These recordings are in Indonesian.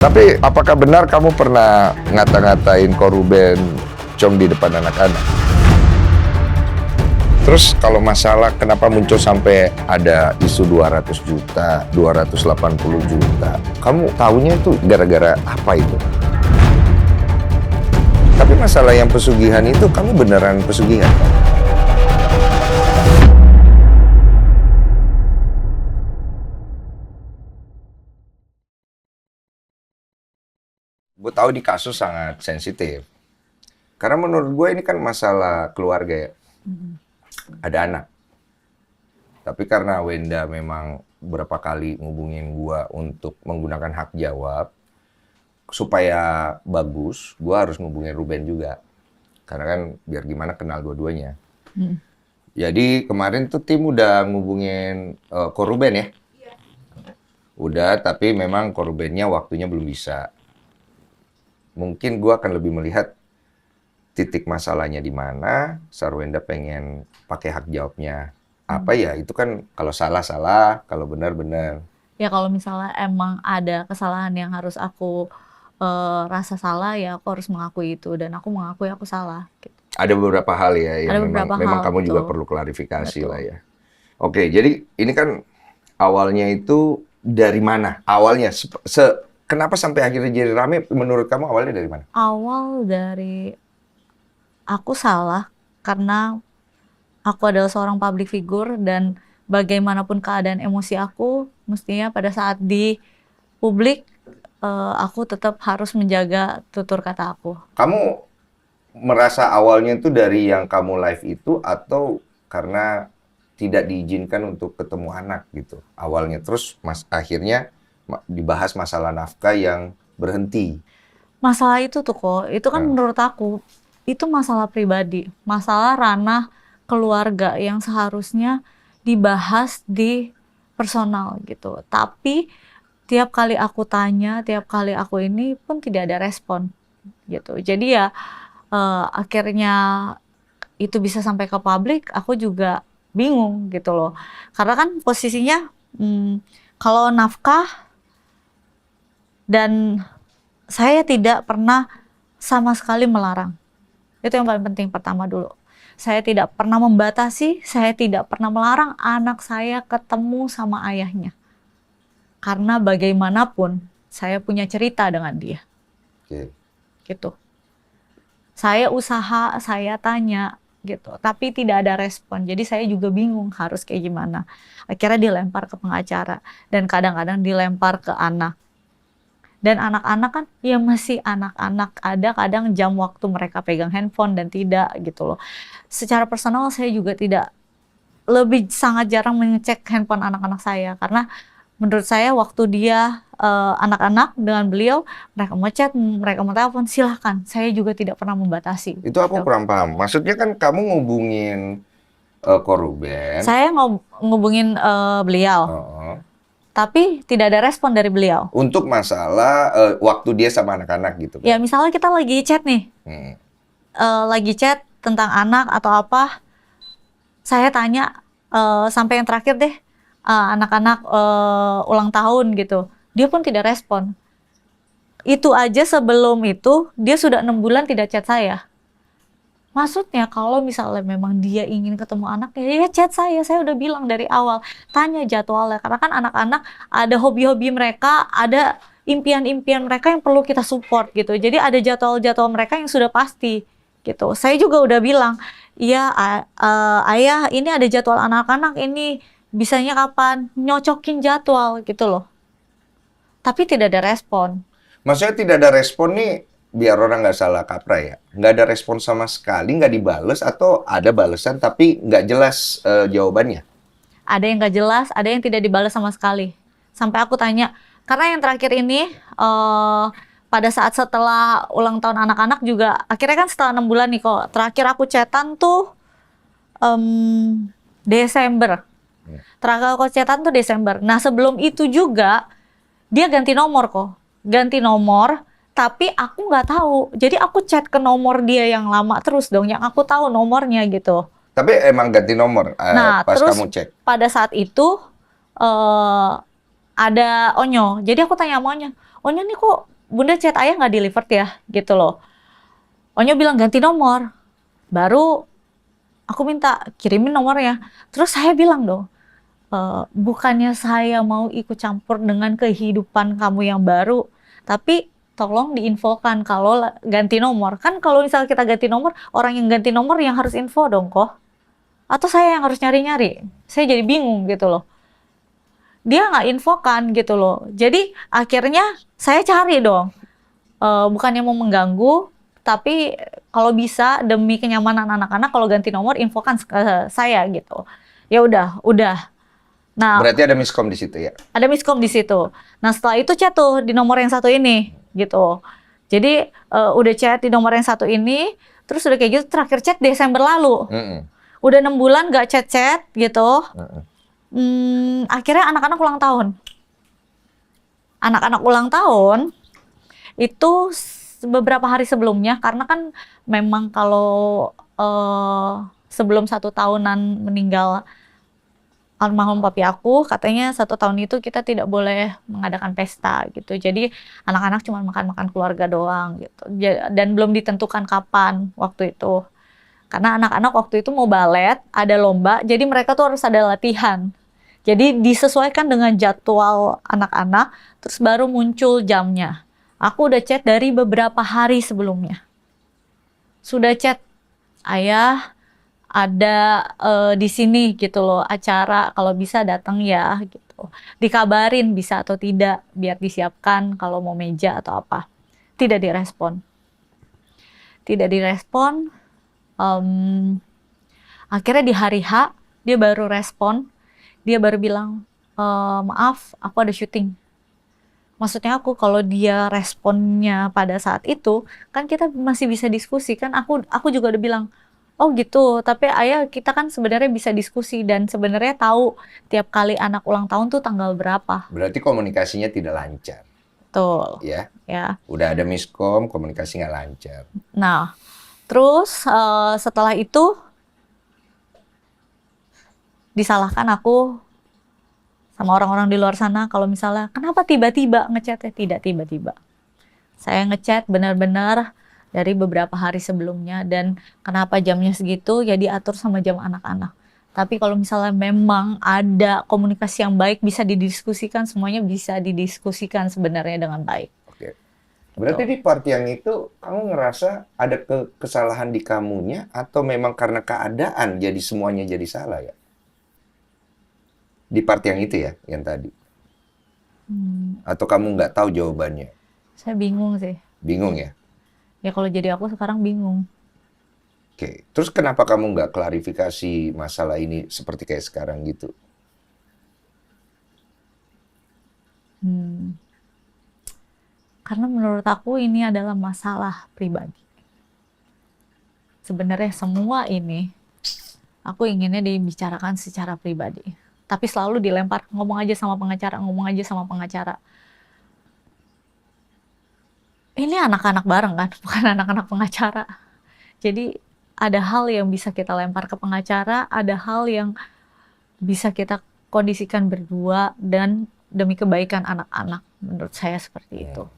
Tapi apakah benar kamu pernah ngata-ngatain Koruben Chong di depan anak-anak? Terus kalau masalah kenapa muncul sampai ada isu 200 juta, 280 juta, kamu tahunya itu gara-gara apa itu? Tapi masalah yang pesugihan itu, kamu beneran pesugihan? Gue tahu di kasus sangat sensitif. Karena menurut gue ini kan masalah keluarga ya. Ada anak. Tapi karena Wenda memang berapa kali ngubungin gue untuk menggunakan hak jawab, supaya bagus, gue harus ngubungin Ruben juga. Karena kan biar gimana kenal dua-duanya. Jadi kemarin tuh tim udah ngubungin Koruben ya? Iya. Udah, tapi memang Korubennya waktunya belum bisa. Mungkin gue akan lebih melihat titik masalahnya di mana, Sarwenda pengen pakai hak jawabnya. Apa ya, itu kan kalau salah-salah, kalau benar-benar. Ya kalau misalnya emang ada kesalahan yang harus aku rasa salah, ya aku harus mengakui itu. Dan aku mengakui aku salah. Gitu. Ada beberapa hal ya Ada yang beberapa memang hal, kamu juga betul. perlu klarifikasi Betul. lah ya. Oke, jadi ini kan awalnya itu dari mana? Awalnya, kenapa sampai akhirnya jadi rame? Menurut kamu awalnya dari mana? Awal dari aku salah karena aku adalah seorang public figure dan bagaimanapun keadaan emosi aku, mestinya pada saat di publik aku tetap harus menjaga tutur kata aku. Kamu merasa awalnya itu dari yang kamu live itu atau karena tidak diizinkan untuk ketemu anak gitu awalnya, terus akhirnya dibahas masalah nafkah yang berhenti. Masalah itu tuh kok, itu kan Nah, menurut aku itu masalah pribadi, masalah ranah keluarga yang seharusnya dibahas di personal gitu. Tapi tiap kali aku tanya, tiap kali aku ini pun tidak ada respon gitu. Jadi ya akhirnya itu bisa sampai ke publik, aku juga bingung gitu loh. Karena kan posisinya kalau nafkah dan saya tidak pernah sama sekali melarang. Itu yang paling penting pertama dulu. Saya tidak pernah membatasi, saya tidak pernah melarang anak saya ketemu sama ayahnya. Karena bagaimanapun saya punya cerita dengan dia. oke. Gitu. Saya usaha, saya tanya gitu, tapi tidak ada respon. Jadi saya juga bingung harus kayak gimana. Akhirnya dilempar ke pengacara dan kadang-kadang dilempar ke anak. Dan anak-anak kan ya masih anak-anak, ada kadang jam waktu mereka pegang handphone dan tidak gitu loh. Secara personal saya juga tidak, lebih sangat jarang mengecek handphone anak-anak saya karena menurut saya waktu dia anak-anak dengan beliau, mereka mau chat, mereka mau telepon, silahkan. Saya juga tidak pernah membatasi. Itu aku Gitu. kurang paham. Maksudnya kan kamu ngubungin Koruben. Saya ngubungin beliau, Heeh. tapi tidak ada respon dari beliau. Untuk masalah waktu dia sama anak-anak gitu Ya kan. misalnya kita lagi chat nih, Hmm. lagi chat tentang anak atau apa, saya tanya sampai yang terakhir deh, anak-anak ulang tahun gitu, dia pun tidak respon. Itu aja sebelum itu dia sudah 6 bulan tidak chat saya. Maksudnya kalau misalnya memang dia ingin ketemu anaknya, ya chat saya udah bilang dari awal, tanya jadwalnya. Karena kan anak-anak ada hobi-hobi mereka, ada impian-impian mereka yang perlu kita support gitu. Jadi ada jadwal-jadwal mereka yang sudah pasti gitu. Saya juga udah bilang, iya ayah ini ada jadwal anak-anak ini, bisanya kapan? Nyocokin jadwal gitu loh. Tapi tidak ada respon. Maksudnya tidak ada respon nih, biar orang nggak salah kaprah ya. Nggak ada respon sama sekali, nggak dibales, atau ada balesan tapi nggak jelas jawabannya. Ada yang nggak jelas, ada yang tidak dibalas sama sekali. Sampai aku tanya, karena yang terakhir ini pada saat setelah ulang tahun anak-anak juga, akhirnya kan setelah 6 bulan nih kok, terakhir aku chatan tuh Desember. Terakhir aku chatan tuh Desember. Nah sebelum itu juga, dia ganti nomor kok. Ganti nomor, tapi aku nggak tahu. Jadi aku chat ke nomor dia yang lama terus dong, yang aku tahu nomornya gitu. Tapi emang ganti nomor Nah, pas terus kamu cek. pada saat itu ada Onyo. Jadi aku tanya sama Onyo, Ohnya nih kok bunda chat ayah nggak delivered ya gitu loh. Ohnya bilang ganti nomor. Baru aku minta kirimin nomornya. Terus saya bilang dong, bukannya saya mau ikut campur dengan kehidupan kamu yang baru, tapi tolong diinfokan kalau ganti nomor. Kan kalau misalnya kita ganti nomor, orang yang ganti nomor yang harus info dong kok. Atau saya yang harus nyari-nyari. Saya jadi bingung gitu loh. Dia nggak infokan gitu loh. Jadi akhirnya saya cari dong. Bukannya mau mengganggu, tapi kalau bisa demi kenyamanan anak-anak kalau ganti nomor infokan ke saya gitu. Ya udah. Nah, Berarti ada miskom di situ ya? ada miskom di situ. Nah, setelah itu chat tuh di nomor yang satu ini gitu. Jadi udah chat di nomor yang satu ini, terus udah kayak gitu terakhir chat Desember lalu. Udah 6 bulan gak chat-chat gitu. Akhirnya anak-anak ulang tahun. Anak-anak ulang tahun itu beberapa hari sebelumnya, karena kan memang kalau sebelum 1 tahunan meninggal almarhum papi aku, katanya 1 tahun itu kita tidak boleh mengadakan pesta gitu. Jadi anak-anak cuma makan-makan keluarga doang gitu. Dan belum ditentukan kapan waktu itu. Karena anak-anak waktu itu mau balet, ada lomba, jadi mereka tuh harus ada latihan. Jadi disesuaikan dengan jadwal anak-anak, terus baru muncul jamnya. Aku udah chat dari beberapa hari sebelumnya. Sudah chat, ayah ada di sini gitu loh acara, kalau bisa datang ya gitu. Dikabarin bisa atau tidak, biar disiapkan kalau mau meja atau apa. Tidak direspon. Tidak direspon. Akhirnya di hari H dia baru respon. Dia baru bilang, maaf aku ada syuting. Maksudnya aku kalau dia responnya pada saat itu, kan kita masih bisa diskusi kan. Aku juga udah bilang, oh gitu, tapi ayah kita kan sebenarnya bisa diskusi dan sebenarnya tahu tiap kali anak ulang tahun tuh tanggal berapa. Berarti komunikasinya tidak lancar. Betul. Ya. Ya. Udah ada miskom, komunikasi nggak lancar. Nah, terus setelah itu disalahkan aku sama orang-orang di luar sana kalau misalnya kenapa tiba-tiba ngechatnya. Tidak tiba-tiba. Saya ngechat benar-benar dari beberapa hari sebelumnya, dan kenapa jamnya segitu ya diatur sama jam anak-anak. Tapi kalau misalnya memang ada komunikasi yang baik, bisa didiskusikan, semuanya bisa didiskusikan sebenarnya dengan baik. Oke. Berarti di part yang itu kamu ngerasa ada kesalahan di kamunya atau memang karena keadaan jadi semuanya jadi salah ya? Di part yang itu ya, yang tadi. Atau kamu nggak tahu jawabannya? Saya bingung sih. Bingung ya? Ya kalau jadi aku sekarang bingung. Oke. Terus kenapa kamu nggak klarifikasi masalah ini seperti kayak sekarang gitu? Karena menurut aku ini adalah masalah pribadi. Sebenarnya semua ini aku inginnya dibicarakan secara pribadi. Tapi selalu dilempar, ngomong aja sama pengacara, ngomong aja sama pengacara. Ini anak-anak bareng kan, bukan anak-anak pengacara. Jadi ada hal yang bisa kita lempar ke pengacara, ada hal yang bisa kita kondisikan berdua dan demi kebaikan anak-anak. Menurut saya seperti itu.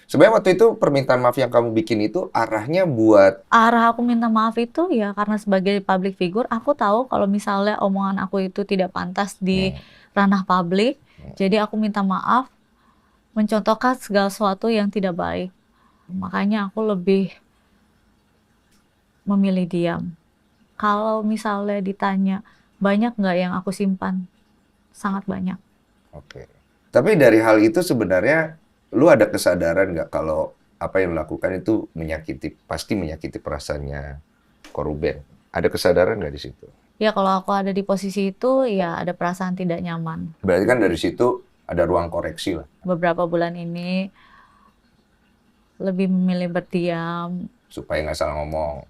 Sebenarnya waktu itu permintaan maaf yang kamu bikin itu arahnya buat... Arah aku minta maaf itu ya karena sebagai public figure, aku tahu kalau misalnya omongan aku itu tidak pantas di ranah publik. Jadi aku minta maaf, mencontohkan segala sesuatu yang tidak baik. Makanya aku lebih memilih diam. Kalau misalnya ditanya, banyak nggak yang aku simpan? Sangat banyak. Oke. Tapi dari hal itu sebenarnya lu ada kesadaran nggak kalau apa yang lu lakukan itu pasti menyakiti perasaannya korban? Ada kesadaran nggak di situ? Ya kalau aku ada di posisi itu, ya ada perasaan tidak nyaman. Berarti kan dari situ ada ruang koreksi lah. Beberapa bulan ini lebih memilih berdiam. Supaya nggak salah ngomong.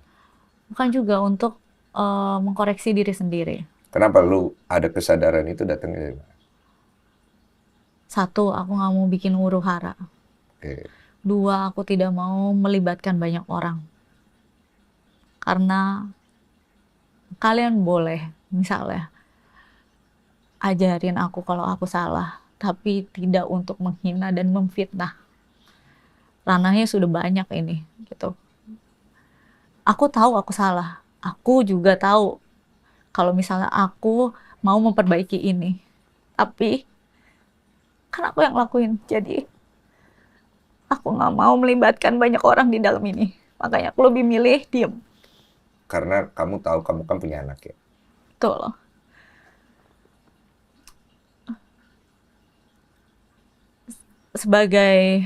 Bukan juga untuk mengkoreksi diri sendiri. Kenapa lu ada kesadaran itu datangnya dari mana? Satu, aku nggak mau bikin huru hara. Oke. Dua, aku tidak mau melibatkan banyak orang. Karena kalian boleh, misalnya, ajarin aku kalau aku salah. tapi tidak untuk menghina dan memfitnah. Ranahnya sudah banyak ini, gitu. Aku tahu aku salah. Aku juga tahu kalau misalnya aku mau memperbaiki ini. Tapi kan aku yang lakuin. Jadi aku nggak mau melibatkan banyak orang di dalam ini. Makanya aku lebih milih diem. Karena kamu tahu kamu kan punya anak ya. Tuh loh. Sebagai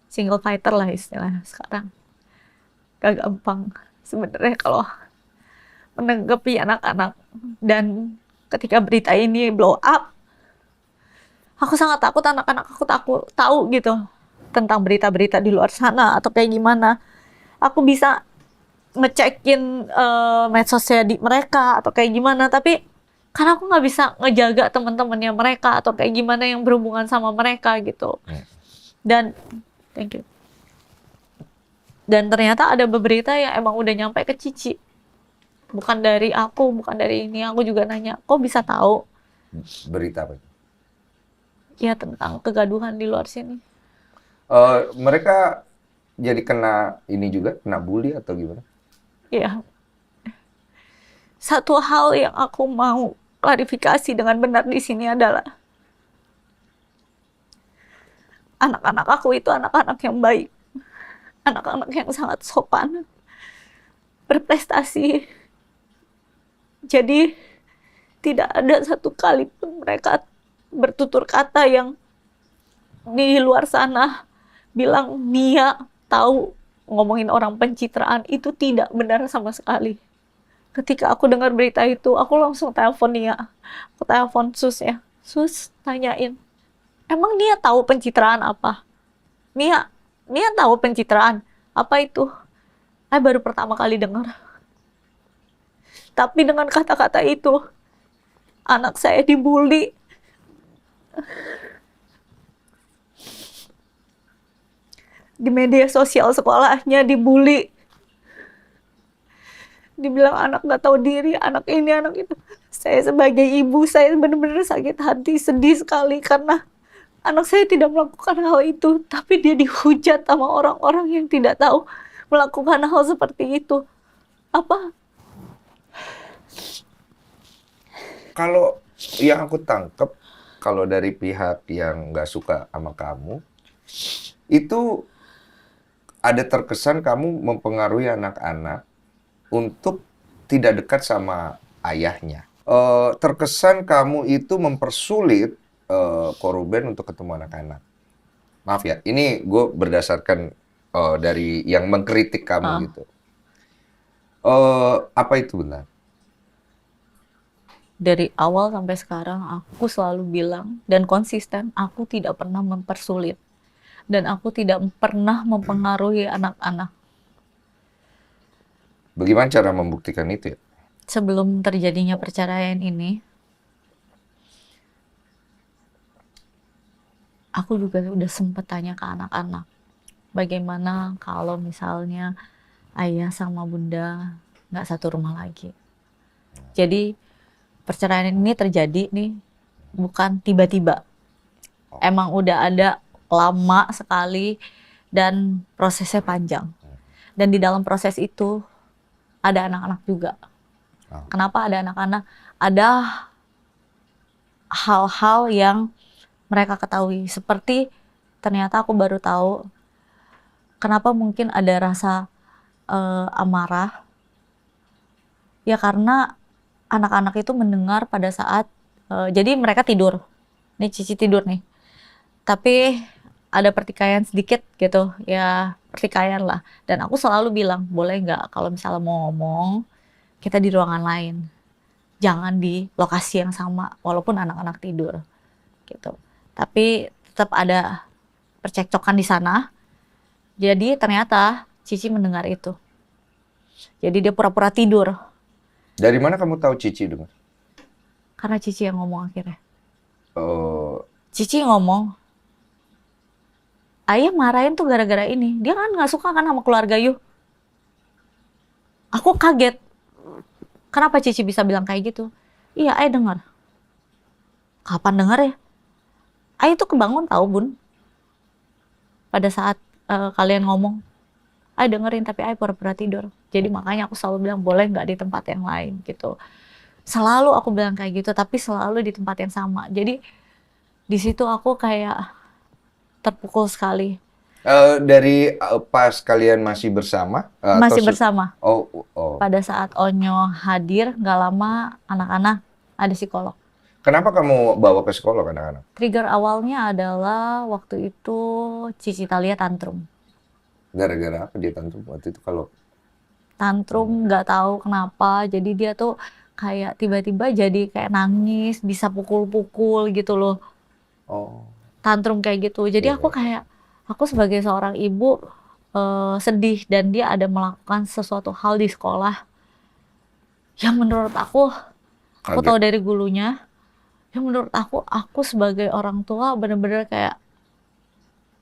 single fighter lah istilahnya sekarang. Gak gampang sebenarnya kalau menanggapi anak-anak. Dan ketika berita ini blow up, aku sangat takut anak-anak aku tahu gitu tentang berita-berita di luar sana atau kayak gimana. Aku bisa ngecekin medsosnya di mereka atau kayak gimana, tapi karena aku nggak bisa ngejaga teman-temannya mereka atau kayak gimana yang berhubungan sama mereka gitu. Dan thank you. Dan ternyata ada berita yang emang udah nyampe ke Cici. Bukan dari aku, bukan dari ini. Aku juga nanya, kok bisa tahu? Berita apa? Ya tentang kegaduhan di luar sini. Mereka jadi kena ini juga, kena bully atau gimana? Ya, satu hal yang aku mau klarifikasi dengan benar di sini adalah anak-anak aku itu anak-anak yang baik, anak-anak yang sangat sopan, berprestasi. Jadi tidak ada satu kali pun mereka bertutur kata yang di luar sana bilang Nia tahu ngomongin orang pencitraan, itu tidak benar sama sekali. Ketika aku dengar berita itu, aku langsung telepon Nia. Aku telepon Sus ya. Sus, tanyain, emang Nia tahu pencitraan apa? Nia tahu pencitraan. Apa itu? Saya baru pertama kali dengar. Tapi dengan kata-kata itu, anak saya dibully. Di media sosial sekolahnya dibully. Dibilang anak nggak tahu diri, anak ini, anak itu. Saya sebagai ibu, saya benar-benar sakit hati, sedih sekali karena anak saya tidak melakukan hal itu, tapi dia dihujat sama orang-orang yang tidak tahu melakukan hal seperti itu. Apa? Kalau yang aku tangkep, kalau dari pihak yang nggak suka sama kamu, itu ada terkesan kamu mempengaruhi anak-anak untuk tidak dekat sama ayahnya. Terkesan kamu itu mempersulit Koruben untuk ketemu anak-anak. Maaf ya, ini gue berdasarkan dari yang mengkritik kamu gitu. Apa itu benar? Dari awal sampai sekarang aku selalu bilang dan konsisten, aku tidak pernah mempersulit. Dan aku tidak pernah mempengaruhi anak-anak. Bagaimana cara membuktikan itu ya? Sebelum terjadinya perceraian ini, aku juga udah sempat tanya ke anak-anak, bagaimana kalau misalnya ayah sama bunda nggak satu rumah lagi. Jadi perceraian ini terjadi nih bukan tiba-tiba. Emang udah ada lama sekali dan prosesnya panjang. Dan di dalam proses itu ada anak-anak juga. Kenapa ada anak-anak? Ada hal-hal yang mereka ketahui. Seperti ternyata aku baru tahu kenapa mungkin ada rasa amarah. Ya karena anak-anak itu mendengar pada saat, jadi mereka tidur. Nih Cici tidur nih. Tapi ada pertikaian sedikit gitu, ya pertikaian lah. Dan aku selalu bilang, boleh nggak kalau misalnya mau ngomong, kita di ruangan lain. Jangan di lokasi yang sama, walaupun anak-anak tidur. Gitu. Tapi tetap ada percekcokan di sana. Jadi ternyata Cici mendengar itu. Jadi dia pura-pura tidur. Dari mana kamu tahu Cici dengar? Karena Cici yang ngomong akhirnya. Oh, Cici ngomong, ayah marahin tuh gara-gara ini. Dia kan nggak suka kan sama keluarga Yuh. Aku kaget. Kenapa Cici bisa bilang kayak gitu? Iya, ayah dengar. Kapan dengar ya? Ai itu kebangun tahu Bun. Pada saat kalian ngomong, Ai dengerin tapi Ai pura-pura tidur. Jadi makanya aku selalu bilang boleh nggak di tempat yang lain gitu. Selalu aku bilang kayak gitu, tapi selalu di tempat yang sama. Jadi di situ aku kayak terpukul sekali. Dari pas kalian masih bersama? Masih bersama. Oh. Pada saat Onyo hadir, nggak lama anak-anak ada psikolog. Kenapa kamu bawa ke psikolog anak-anak? Trigger awalnya adalah waktu itu Cici Talia tantrum. Gara-gara apa dia tantrum waktu itu kalau? Tantrum nggak tahu kenapa, jadi dia tuh kayak tiba-tiba jadi kayak nangis, bisa pukul-pukul gitu loh. Oh. Tantrum kayak gitu. Jadi Iya. aku sebagai seorang ibu sedih, dan dia ada melakukan sesuatu hal di sekolah yang menurut aku Kaget. tahu dari gulunya, yang menurut aku sebagai orang tua bener-bener kayak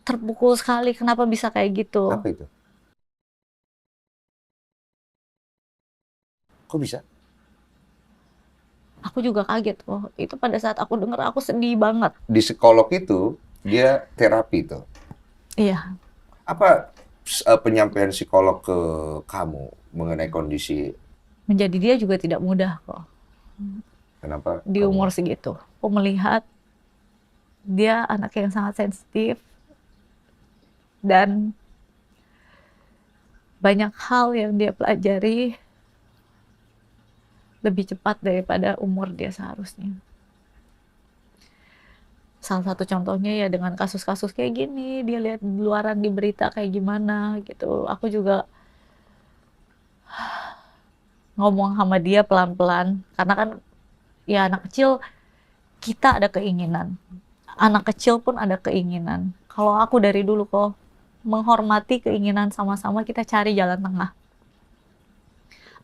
terpukul sekali. Kenapa bisa kayak gitu? Apa itu? Kok bisa? Aku juga kaget. Oh, itu pada saat aku denger aku sedih banget. Di psikolog itu dia terapi tuh. Iya. Apa penyampaian psikolog ke kamu mengenai kondisi? Menjadi dia juga tidak mudah kok. Kenapa? Di umur segitu. Aku melihat dia anak yang sangat sensitif. Dan banyak hal yang dia pelajari lebih cepat daripada umur dia seharusnya. Salah satu contohnya ya dengan kasus-kasus kayak gini, dia lihat di luaran di berita kayak gimana gitu. Aku juga ngomong sama dia pelan-pelan, karena kan ya anak kecil kita ada keinginan. Anak kecil pun ada keinginan. Kalau aku dari dulu kok menghormati keinginan sama-sama, kita cari jalan tengah.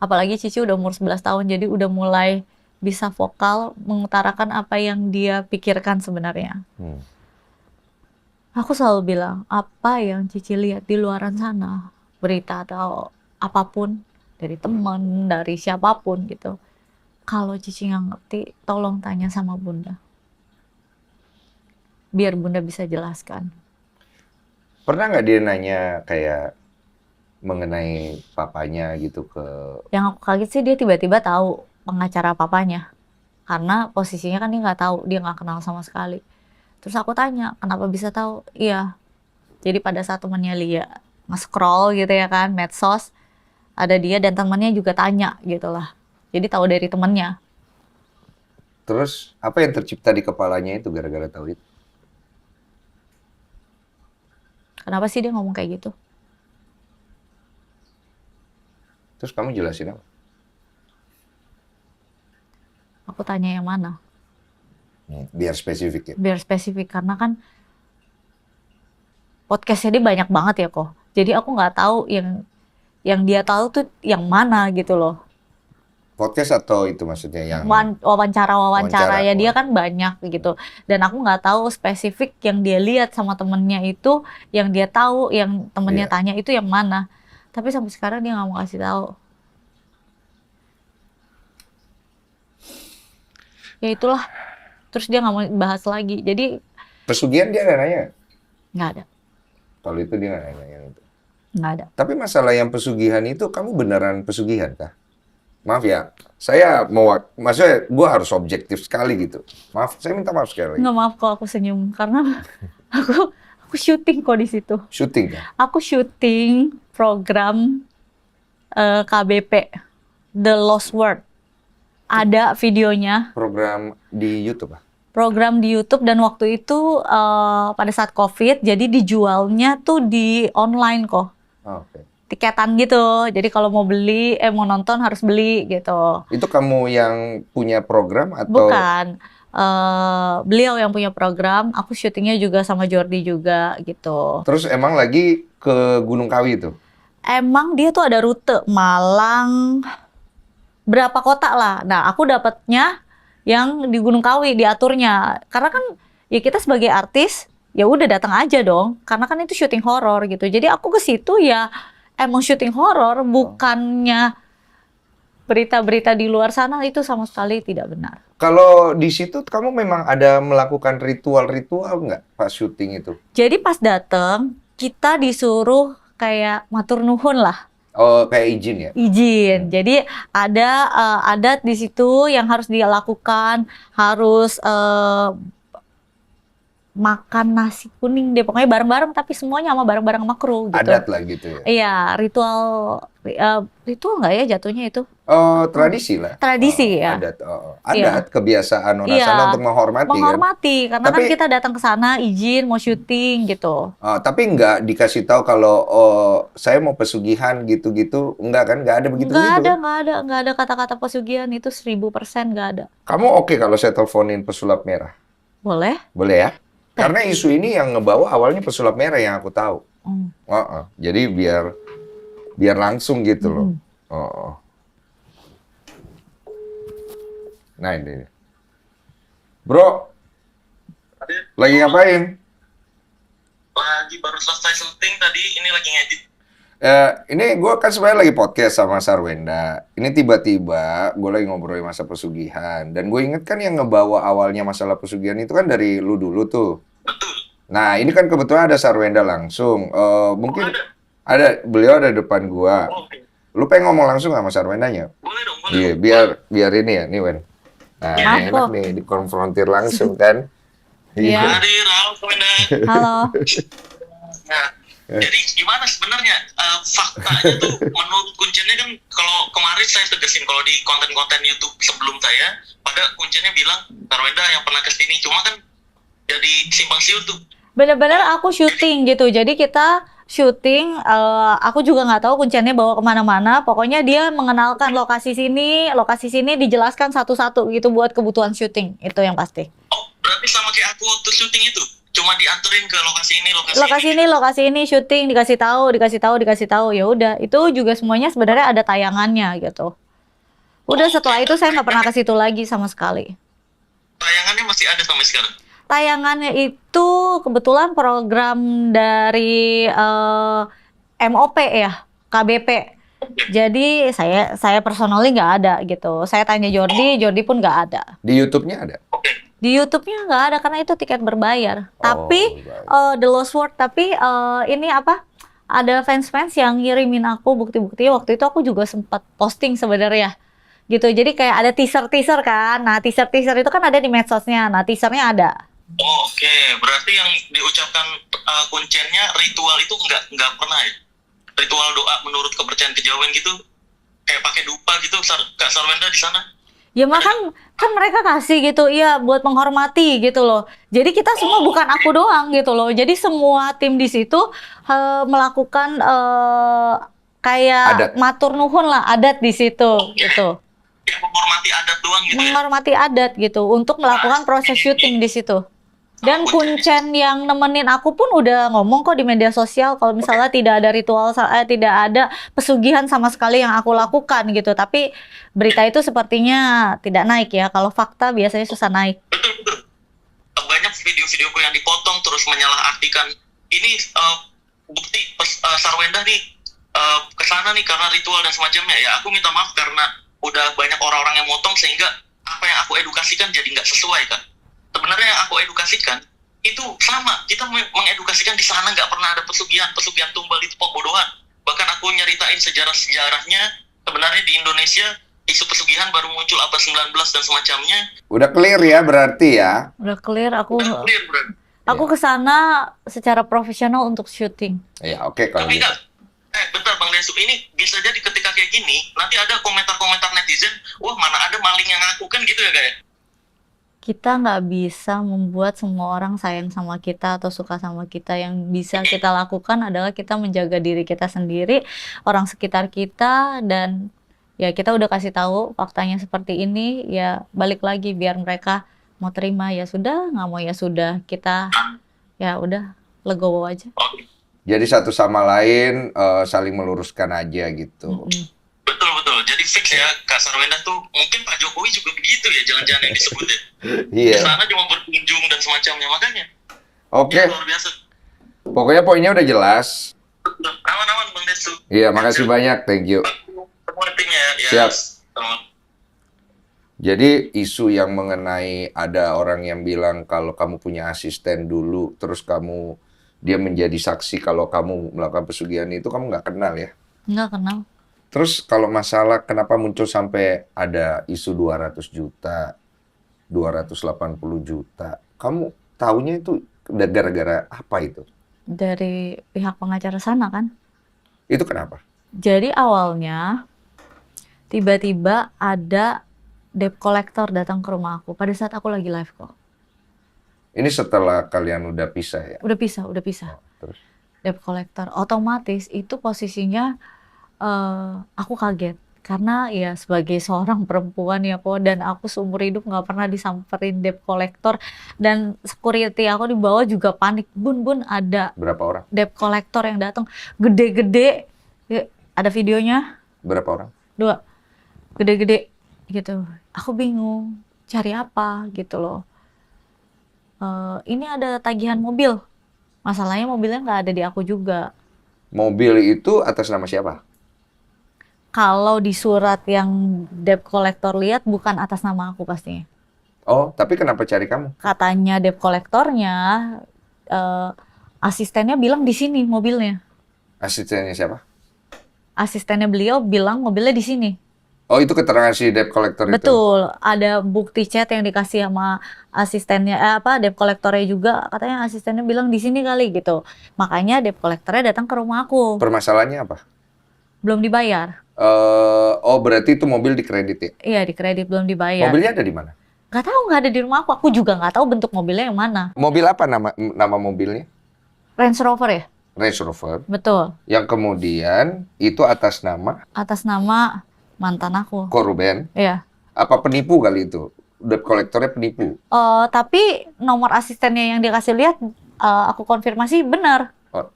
Apalagi Cici udah umur 11 tahun, jadi udah mulai bisa vokal mengutarakan apa yang dia pikirkan sebenarnya. Aku selalu bilang, apa yang Cici lihat di luaran sana, berita atau apapun, dari teman, dari siapapun gitu, kalau Cici nggak ngerti, tolong tanya sama Bunda. Biar Bunda bisa jelaskan. Pernah nggak dia nanya kayak mengenai papanya gitu ke? Yang aku kaget sih dia tiba-tiba tahu pengacara papanya. Karena posisinya kan dia nggak tahu, dia nggak kenal sama sekali. Terus aku tanya, kenapa bisa tahu? Iya, jadi pada saat temannya Lia nge-scroll gitu ya kan, medsos, ada dia dan temannya juga tanya gitu lah. Jadi tahu dari temannya. Terus apa yang tercipta di kepalanya itu gara-gara tahu itu? Kenapa sih dia ngomong kayak gitu? Terus kamu jelasin apa? Aku tanya yang mana? Biar spesifik ya. Biar spesifik, karena kan podcastnya dia banyak banget ya kok. Jadi aku nggak tahu yang dia tahu tuh yang mana gitu loh. Podcast atau itu maksudnya yang Wawancara ya, dia kan banyak gitu. Dan aku nggak tahu spesifik yang dia lihat sama temennya itu, yang dia tahu, yang temennya Iya. tanya itu yang mana. Tapi sampai sekarang dia nggak mau kasih tahu. Ya itulah. Terus dia nggak mau bahas lagi. Jadi Pesugihan dia ada nanya? nggak ada, Kalau itu dia nggak nanya yang itu. nggak ada. Tapi masalah yang pesugihan itu, kamu beneran pesugihan kah? Maaf ya, saya maksudnya gue harus objektif sekali gitu. Maaf, saya minta maaf sekali lagi. Nggak, maaf kok aku senyum karena aku syuting kok di situ. Syuting ya? Aku syuting program KBP, The Lost World. Ada videonya. Program di YouTube ah? Program di YouTube, dan waktu itu pada saat COVID, jadi dijualnya tuh di online kok. Oh, oke. Tiketan gitu. Jadi kalau mau beli, mau nonton harus beli gitu. Itu kamu yang punya program atau? Bukan. Beliau yang punya program, aku syutingnya juga sama Jordi juga gitu. Terus emang lagi ke Gunung Kawi itu? Emang dia tuh ada rute Malang, berapa kota lah. Nah, aku dapatnya yang di Gunung Kawi diaturnya. Karena kan ya kita sebagai artis, ya udah datang aja dong. Karena kan itu syuting horor gitu. Jadi aku ke situ ya emang syuting horor, bukannya berita-berita di luar sana itu sama sekali tidak benar. Kalau di situ kamu memang ada melakukan ritual-ritual nggak pas syuting itu? Jadi pas dateng kita disuruh kayak matur nuhun lah. Oh, kayak izin ya? Izin. Jadi ada adat di situ yang harus dia lakukan, harus makan nasi kuning deh, pokoknya bareng-bareng tapi semuanya sama bareng-bareng sama kru gitu. Adat lah gitu ya? Iya, ritual nggak ya jatuhnya itu? Oh, tradisi lah. Tradisi ya. Adat, adat kebiasaan orang Iya, sana untuk menghormati kan? menghormati karena kan Tapi- kita datang ke sana izin mau syuting gitu. Tapi nggak dikasih tahu kalau saya mau pesugihan gitu-gitu, enggak kan? Nggak ada begitu gitu kan? Nggak ada kata-kata pesugihan itu 1000% nggak ada. Kamu oke kalau saya teleponin pesulap merah? Boleh? Boleh ya? Karena isu ini yang ngebawa awalnya pesulap merah yang aku tahu. Hmm. Jadi biar langsung gitu loh. Nah ini. Bro, lagi ngapain? Lagi baru selesai syuting tadi, ini lagi ngedit. Ini gue kan sebenarnya lagi podcast sama Sarwenda. Ini tiba-tiba gue lagi ngobrolin masa pesugihan. Dan gue inget kan yang ngebawa awalnya masalah pesugihan itu kan dari lu dulu tuh. Betul. Nah ini kan kebetulan ada Sarwenda langsung. Mungkin ada. beliau ada depan gue. Oh, oke. Lu pengen ngomong langsung sama Sarwendanya? Boleh dong, boleh. Iya, dong. biar ini ya, nih Wen. Nah, Apa? ini enak nih, dikonfrontir langsung kan. Iya. Hadir, halo Komenda. Halo. Nah, jadi gimana sebenarnya faktanya tuh menurut kuncinya kan kalau kemarin saya tegasin kalau di konten-konten YouTube sebelum saya, pada kuncinya bilang Sarwenda yang pernah kesini, cuma kan jadi simpang siur tuh. Bener-bener aku syuting gitu. Jadi kita syuting, aku juga nggak tahu kunciannya bawa kemana-mana. Pokoknya dia mengenalkan lokasi sini dijelaskan satu-satu gitu buat kebutuhan syuting. Itu yang pasti. Oh, berarti sama kayak aku waktu syuting itu, cuma dianterin ke lokasi ini, Lokasi ini syuting dikasih tahu. Ya udah, itu juga semuanya sebenarnya ada tayangannya gitu. Udah setelah itu saya nggak pernah ke situ lagi sama sekali. Tayangannya masih ada sampai sekarang. Tayangannya itu kebetulan program dari MOP ya, KBP. Jadi saya personally nggak ada gitu. Saya tanya Jordi pun nggak ada. Di YouTube-nya ada? Oke. Di YouTube-nya nggak ada karena itu tiket berbayar. Tapi baik. The Lost World, tapi ini apa? Ada fans-fans yang ngirimin aku bukti-bukti. Waktu itu aku juga sempat posting sebenarnya. Gitu. Jadi kayak ada teaser kan. Nah, teaser itu kan ada di medsosnya. Nah, teasernya ada. Oh, oke. Berarti yang diucapkan kuncinya ritual itu nggak pernah ya? Ritual doa menurut kepercayaan kejawen gitu, kayak pakai dupa gitu, Kak Sarwenda di sana? Ya makan kan mereka kasih gitu, iya buat menghormati gitu loh. Jadi kita semua bukan aku doang gitu loh. Jadi semua tim di situ melakukan kayak Adat. matur nuhun lah, adat di situ gitu. Kayak menghormati adat doang gitu ya? Menghormati adat gitu untuk melakukan proses syuting di situ. Dan Kuncen yang nemenin aku pun udah ngomong kok di media sosial kalau misalnya tidak ada ritual, tidak ada pesugihan sama sekali yang aku lakukan gitu. Tapi berita itu sepertinya tidak naik ya. Kalau fakta biasanya susah naik. Betul. Banyak video-videoku yang dipotong terus menyalahartikan. Ini bukti Sarwenda nih kesana nih karena ritual dan semacamnya. Ya aku minta maaf karena udah banyak orang-orang yang motong sehingga apa yang aku edukasikan jadi nggak sesuai kan. Sebenarnya yang aku edukasikan itu sama, kita mengedukasikan di sana nggak pernah ada pesugihan tumbal itu pembodohan. Bahkan aku nyeritain sejarahnya sebenarnya di Indonesia isu pesugihan baru muncul abad 19 dan semacamnya. Udah clear ya berarti ya? Udah clear, aku Clear, bro. kesana secara profesional untuk syuting. Ya oke kalau Tapi gitu. Kak, bentar Bang Desu, ini bisa jadi ketika kayak gini nanti ada komentar-komentar netizen, wah mana ada maling yang ngaku kan gitu ya Kak ya? Kita nggak bisa membuat semua orang sayang sama kita atau suka sama kita. Yang bisa kita lakukan adalah kita menjaga diri kita sendiri, orang sekitar kita, dan ya kita udah kasih tahu faktanya seperti ini, ya balik lagi biar mereka mau terima ya sudah, nggak mau ya sudah, kita ya udah legowo aja. Oke. Jadi satu sama lain saling meluruskan aja gitu. Betul. Jadi fix ya, Kak Sarwenda tuh mungkin Pak Jokowi juga begitu ya, jangan-jangan yang disebut ya. Iya. Di sana cuma berkunjung dan semacamnya, makanya. Oke. Ya, luar biasa. Pokoknya poinnya udah jelas. Aman-aman Bang Desu. Iya, makasih banyak. Thank you. Semua timnya ya. Siap. Selamat. Jadi isu yang mengenai ada orang yang bilang kalau kamu punya asisten dulu, terus dia menjadi saksi kalau kamu melakukan pesugihan itu kamu nggak kenal ya? Nggak kenal. Terus kalau masalah kenapa muncul sampai ada isu 200 juta, 280 juta, kamu taunya itu gara-gara apa itu? Dari pihak pengacara sana kan. Itu kenapa? Jadi awalnya tiba-tiba ada debt collector datang ke rumah aku pada saat aku lagi live kok. Ini setelah kalian udah pisah ya? Udah pisah. Terus? Debt collector otomatis itu posisinya aku kaget karena ya sebagai seorang perempuan ya kok, dan aku seumur hidup nggak pernah disamperin debt collector, dan security aku di bawah juga panik. Bun ada Berapa orang? debt collector yang datang gede-gede. Ya, ada videonya. Berapa orang? 2 gede-gede gitu. Aku bingung cari apa gitu loh. Ini ada tagihan mobil. Masalahnya mobilnya nggak ada di aku juga. Mobil itu atas nama siapa? Kalau di surat yang debt collector lihat bukan atas nama aku pastinya. Oh, tapi kenapa cari kamu? Katanya debt collectornya, asistennya bilang di sini mobilnya. Asistennya siapa? Asistennya beliau bilang mobilnya di sini. Oh, itu keterangan si debt collector itu? Betul, ada bukti chat yang dikasih sama asistennya, debt collectornya juga. Katanya asistennya bilang di sini kali gitu. Makanya debt collectornya datang ke rumah aku. Permasalahannya apa? Belum dibayar. Oh, berarti itu mobil dikredit ya? Iya, di kredit belum dibayar. Mobilnya ada di mana? Nggak tahu, nggak ada di rumah aku. Aku juga nggak tahu bentuk mobilnya yang mana. Mobil apa nama mobilnya? Range Rover ya? Range Rover. Betul. Yang kemudian itu atas nama Atas nama mantan aku. korban. Iya. Apa penipu kali itu? Debt collectornya penipu. Tapi nomor asistennya yang dikasih lihat, aku konfirmasi benar. Oh,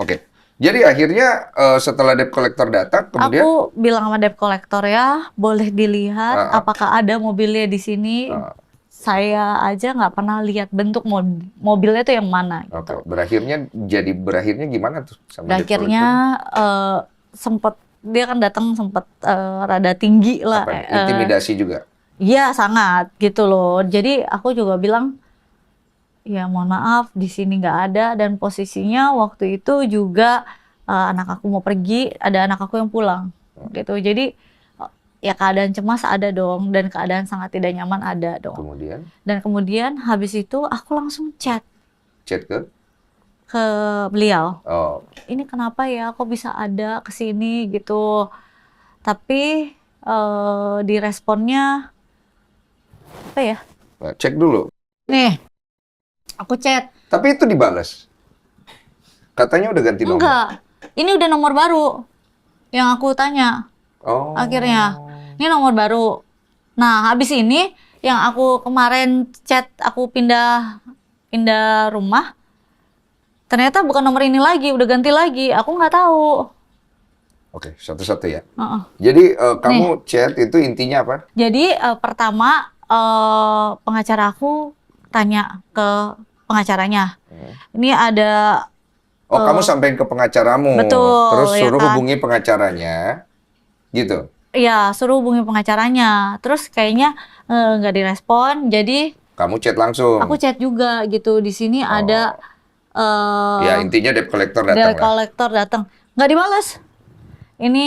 oke. Jadi akhirnya setelah debt collector datang, kemudian Aku bilang sama debt collector ya, boleh dilihat apakah ada mobilnya di sini. Saya aja nggak pernah lihat bentuk mobilnya itu yang mana gitu. oke. Berakhirnya gimana tuh sama debt Akhirnya sempet dia kan datang sempet rada tinggi collector? lah. Apa? Intimidasi juga. Iya sangat gitu loh. Jadi aku juga bilang, ya mohon maaf di sini nggak ada, dan posisinya waktu itu juga anak aku mau pergi, ada anak aku yang pulang gitu. Jadi ya keadaan cemas ada dong, dan keadaan sangat tidak nyaman ada dong. Kemudian Dan kemudian habis itu aku langsung chat chat ke? ke beliau. Oh, Ini kenapa ya kok bisa ada kesini gitu. Tapi diresponnya apa ya? cek dulu. Nih, aku chat. Tapi itu dibalas. Katanya udah ganti nomor. Enggak, ini udah nomor baru yang aku tanya. Oh. Akhirnya, ini nomor baru. Nah, habis ini yang aku kemarin chat, aku pindah rumah, ternyata bukan nomor ini lagi, udah ganti lagi. Aku nggak tahu. Oke, satu-satu ya. Heeh. Jadi kamu chat itu intinya apa? Jadi pertama pengacara aku tanya ke pengacaranya. Ini ada Oh, kamu sampein ke pengacaramu. Betul, Terus ya suruh kan? hubungi pengacaranya. Gitu. ya suruh hubungi pengacaranya. Terus kayaknya nggak direspon. Jadi Kamu chat langsung. aku chat juga gitu. Di sini ada Ya, intinya debt collector datang debt lah. collector datang. Nggak dibales. Ini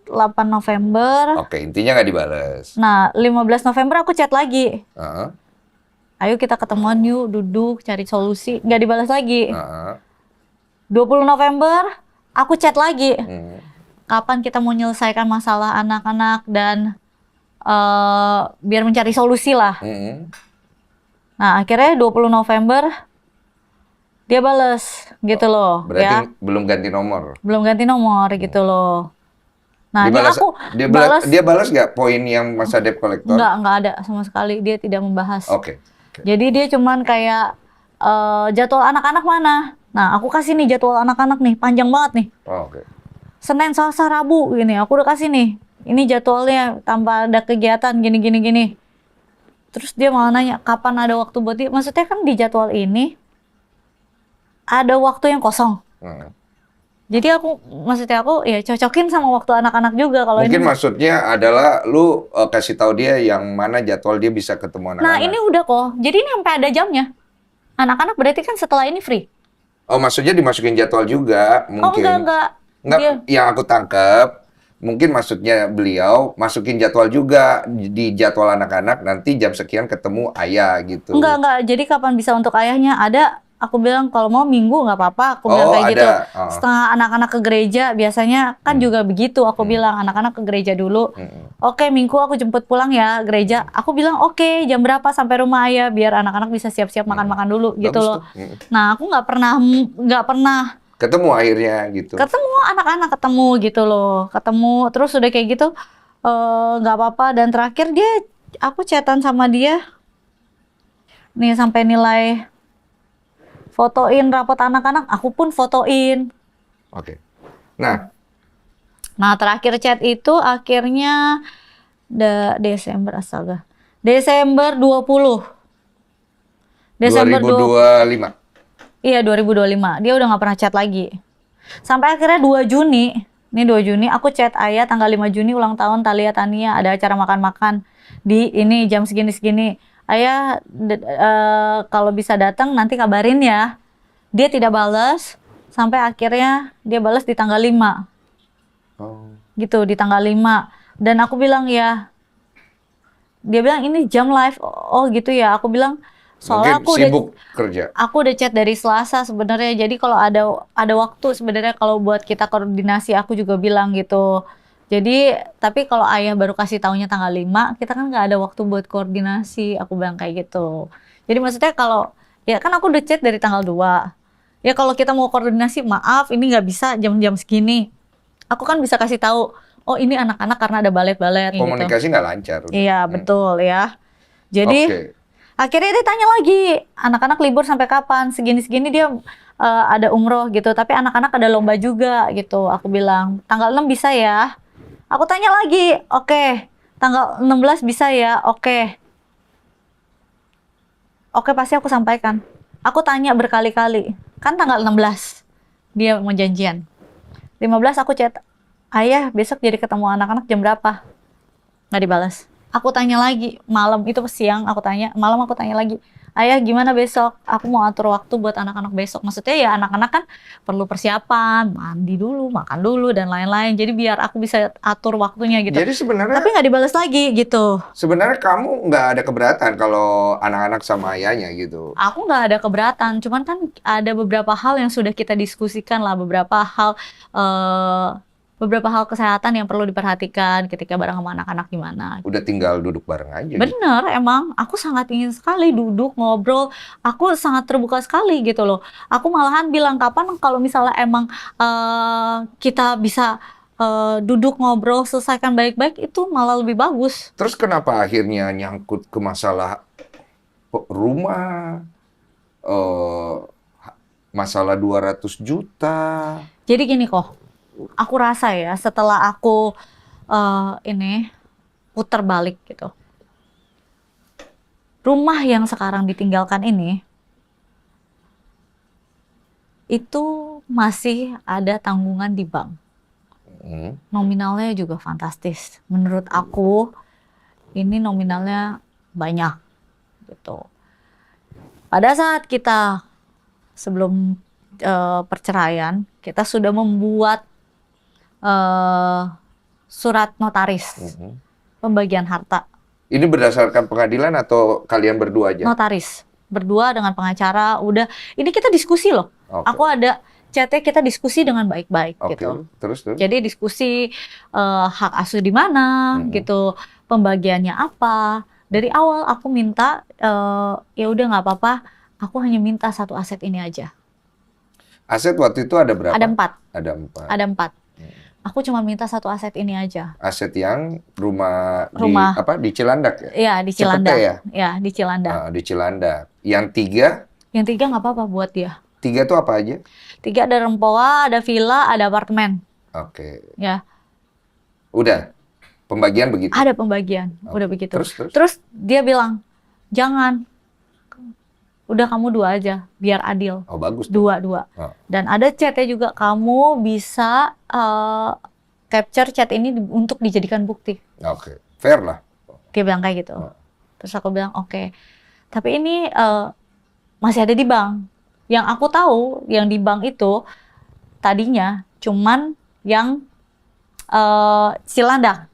8 November. Oke, intinya nggak dibales. Nah, 15 November aku chat lagi. Heeh, Ayo kita ketemuan yuk, duduk, cari solusi. Nggak dibalas lagi. heeh. 20 November, aku chat lagi. Hmm. Kapan kita mau menyelesaikan masalah anak-anak dan biar mencari solusi lah. Hmm. Nah, akhirnya 20 November, dia bales gitu loh. Berarti Ya. belum ganti nomor. Belum ganti nomor gitu loh. Nah, ini aku balas, dia balas nggak poin yang masa debt collector? nggak ada sama sekali. Dia tidak membahas. Oke. Jadi dia cuman kayak jadwal anak-anak mana. Nah, aku kasih nih jadwal anak-anak nih, panjang banget nih. Oh, oke. Senin, Selasa, Rabu gini. Aku udah kasih nih. Ini jadwalnya tanpa ada kegiatan gini. Terus dia malah nanya kapan ada waktu buat dia. Maksudnya kan di jadwal ini ada waktu yang kosong. Hmm. Jadi maksudnya aku ya cocokin sama waktu anak-anak juga kalau Mungkin ini. maksudnya adalah lu kasih tahu dia yang mana jadwal dia bisa ketemu Nah, anak-anak. ini udah kok. Jadi ini sampai ada jamnya. Anak-anak berarti kan setelah ini free. Oh, maksudnya dimasukin jadwal juga Oh, mungkin. enggak. Enggak, Dia yang aku tangkap mungkin maksudnya beliau masukin jadwal juga di jadwal anak-anak nanti jam sekian ketemu ayah gitu. enggak. Jadi kapan bisa untuk ayahnya? Ada. Aku bilang kalau mau minggu nggak apa-apa. Aku bilang Oh, kayak gitu. ada. Oh. Setengah anak-anak ke gereja biasanya kan juga begitu. Aku bilang anak-anak ke gereja dulu. Oke, minggu aku jemput pulang ya gereja. Aku bilang oke, jam berapa sampai rumah ayah biar anak-anak bisa siap-siap makan-makan dulu gitu Bagus loh. tuh. Nah, aku nggak pernah Ketemu akhirnya gitu. ketemu anak-anak ketemu gitu loh. Ketemu terus udah kayak gitu nggak apa-apa dan terakhir aku chatan sama dia nih sampai nilai fotoin rapot anak-anak, aku pun fotoin. Oke. Nah, Nah, terakhir chat itu akhirnya Desember astaga. Desember 20. Desember 20. 2025. Iya, 2025. Dia udah nggak pernah chat lagi. Sampai akhirnya 2 Juni. Ini 2 Juni aku chat ayah tanggal 5 Juni ulang tahun Thalia Tania, ada acara makan-makan di ini jam segini-segini. Ayah kalau bisa datang nanti kabarin ya. Dia tidak balas sampai akhirnya dia balas di tanggal 5. Oh. Gitu, di tanggal 5. Dan aku bilang ya, dia bilang ini jam live. Oh gitu ya. Aku bilang soalnya Mungkin sibuk kerja. aku udah chat dari Selasa sebenarnya. Jadi kalau ada waktu sebenarnya kalau buat kita koordinasi aku juga bilang gitu. Jadi tapi kalau ayah baru kasih taunya tanggal 5, kita kan nggak ada waktu buat koordinasi. Aku bilang kayak gitu. Jadi maksudnya kalau ya kan aku udah chat dari tanggal 2. Ya kalau kita mau koordinasi, maaf ini nggak bisa jam-jam segini. Aku kan bisa kasih tahu, oh ini anak-anak karena ada balet-balet gitu. Komunikasi nggak lancar. Iya, betul ya. Jadi Oke. akhirnya dia tanya lagi, anak-anak libur sampai kapan? Segini-segini dia ada umroh gitu, tapi anak-anak ada lomba juga gitu. Aku bilang, tanggal 6 bisa ya? Aku tanya lagi, oke. Tanggal 16 bisa ya? Oke. Oke, pasti aku sampaikan. Aku tanya berkali-kali, kan tanggal 16 dia mau janjian. 15 aku chat, ayah besok jadi ketemu anak-anak jam berapa? Nggak dibalas. Aku tanya lagi, malam itu siang aku tanya, malam aku tanya lagi, ayah gimana besok? Aku mau atur waktu buat anak-anak besok. Maksudnya ya anak-anak kan perlu persiapan, mandi dulu, makan dulu, dan lain-lain. Jadi biar aku bisa atur waktunya gitu. Jadi sebenarnya Tapi nggak dibalas lagi gitu. sebenarnya kamu nggak ada keberatan kalau anak-anak sama ayahnya gitu. Aku nggak ada keberatan, cuman kan ada beberapa hal yang sudah kita diskusikan lah, beberapa hal kesehatan yang perlu diperhatikan ketika bareng sama anak-anak gimana. Udah tinggal duduk bareng aja. Gitu. Bener, emang aku sangat ingin sekali duduk ngobrol. Aku sangat terbuka sekali gitu loh. Aku malahan bilang kapan kalau misalnya emang kita bisa duduk ngobrol selesaikan baik-baik itu malah lebih bagus. Terus kenapa akhirnya nyangkut ke masalah rumah, masalah 200 juta? Jadi gini kok, aku rasa ya setelah aku ini putar balik gitu. Rumah yang sekarang ditinggalkan ini itu masih ada tanggungan di bank. Nominalnya juga fantastis. Menurut aku ini nominalnya banyak gitu. Pada saat kita sebelum perceraian, kita sudah membuat surat notaris pembagian harta. Ini berdasarkan pengadilan atau kalian berdua aja? Notaris berdua dengan pengacara. Udah, ini kita diskusi loh. Oke. Aku ada chatnya, kita diskusi dengan baik-baik Oke, gitu. terus. Jadi diskusi hak asuh di mana gitu, pembagiannya apa. Dari awal aku minta ya udah nggak apa-apa. Aku hanya minta satu aset ini aja. Aset waktu itu ada berapa? Ada 4. Ada 4. Ada 4. Aku cuma minta satu aset ini aja. Aset yang rumah. Di Cilandak ya? Iya, di Cilandak. Cepete ya? Iya, di Cilandak. Di Cilandak. Yang 3? Yang 3 nggak apa-apa buat dia. 3 tuh apa aja? 3 ada rempoa, ada villa, ada apartemen. Oke. Ya. Udah. Pembagian begitu? Ada pembagian. Udah begitu. Terus? Terus dia bilang, jangan. Udah kamu 2 aja, biar adil. Oh bagus tuh. 2. Oh. Dan ada chatnya juga, kamu bisa capture chat ini untuk dijadikan bukti. Oke, fair lah. Dia bilang kayak gitu. Oh. Terus aku bilang oke. Tapi ini masih ada di bank. Yang aku tahu, yang di bank itu tadinya cuman yang Cilandak.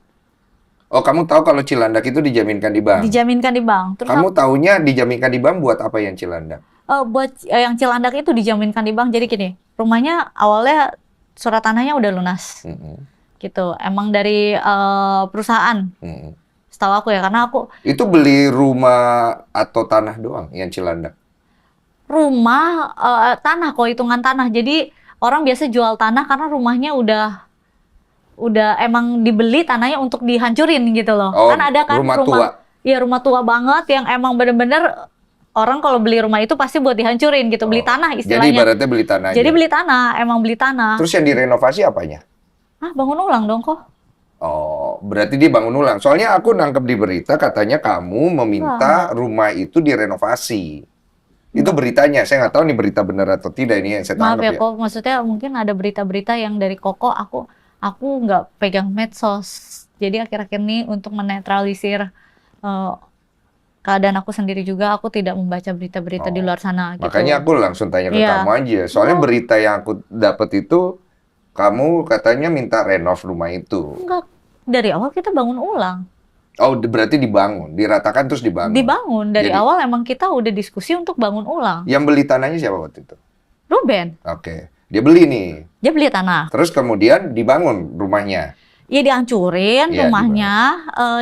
Oh, kamu tahu kalau Cilandak itu dijaminkan di bank? Dijaminkan di bank. Terus Kamu taunya dijaminkan di bank buat apa yang Cilandak? buat yang Cilandak itu dijaminkan di bank. Jadi gini, rumahnya awalnya surat tanahnya udah lunas. Mm-mm. Gitu. Emang dari perusahaan. Mm-mm. Setahu aku ya, karena aku Itu beli rumah atau tanah doang yang Cilandak? rumah tanah kok, hitungan tanah. Jadi orang biasa jual tanah karena rumahnya udah emang dibeli tanahnya untuk dihancurin gitu loh. Oh, Kan ada kan rumah tua. Iya, rumah tua banget yang emang bener-bener orang kalau beli rumah itu pasti buat dihancurin gitu, beli Oh, tanah Jadi istilahnya. ibaratnya beli tanah aja. Jadi beli tanah, emang beli tanah. Terus yang direnovasi apanya? Bangun ulang dong kok. Oh, berarti dia bangun ulang. Soalnya aku nangkep di berita katanya kamu meminta rumah itu direnovasi. Itu beritanya. Saya nggak tahu nih berita benar atau tidak, ini yang saya Maaf tangkap ya ya. kok, maksudnya mungkin ada berita-berita yang dari Koko, aku nggak pegang medsos. Jadi akhir-akhir ini untuk menetralisir keadaan aku sendiri juga, aku tidak membaca berita-berita di luar sana gitu. Makanya aku langsung tanya ke Iya. kamu aja. Soalnya berita yang aku dapat itu kamu katanya minta renov rumah itu. Enggak, dari awal kita bangun ulang. Oh, berarti dibangun, diratakan terus dibangun. Dibangun, dari Jadi- awal emang kita udah diskusi untuk bangun ulang. Yang beli tanahnya siapa waktu itu? Ruben, Oke, dia beli nih. dia beli tanah. Terus kemudian dibangun rumahnya. Iya dihancurin Iya, rumahnya,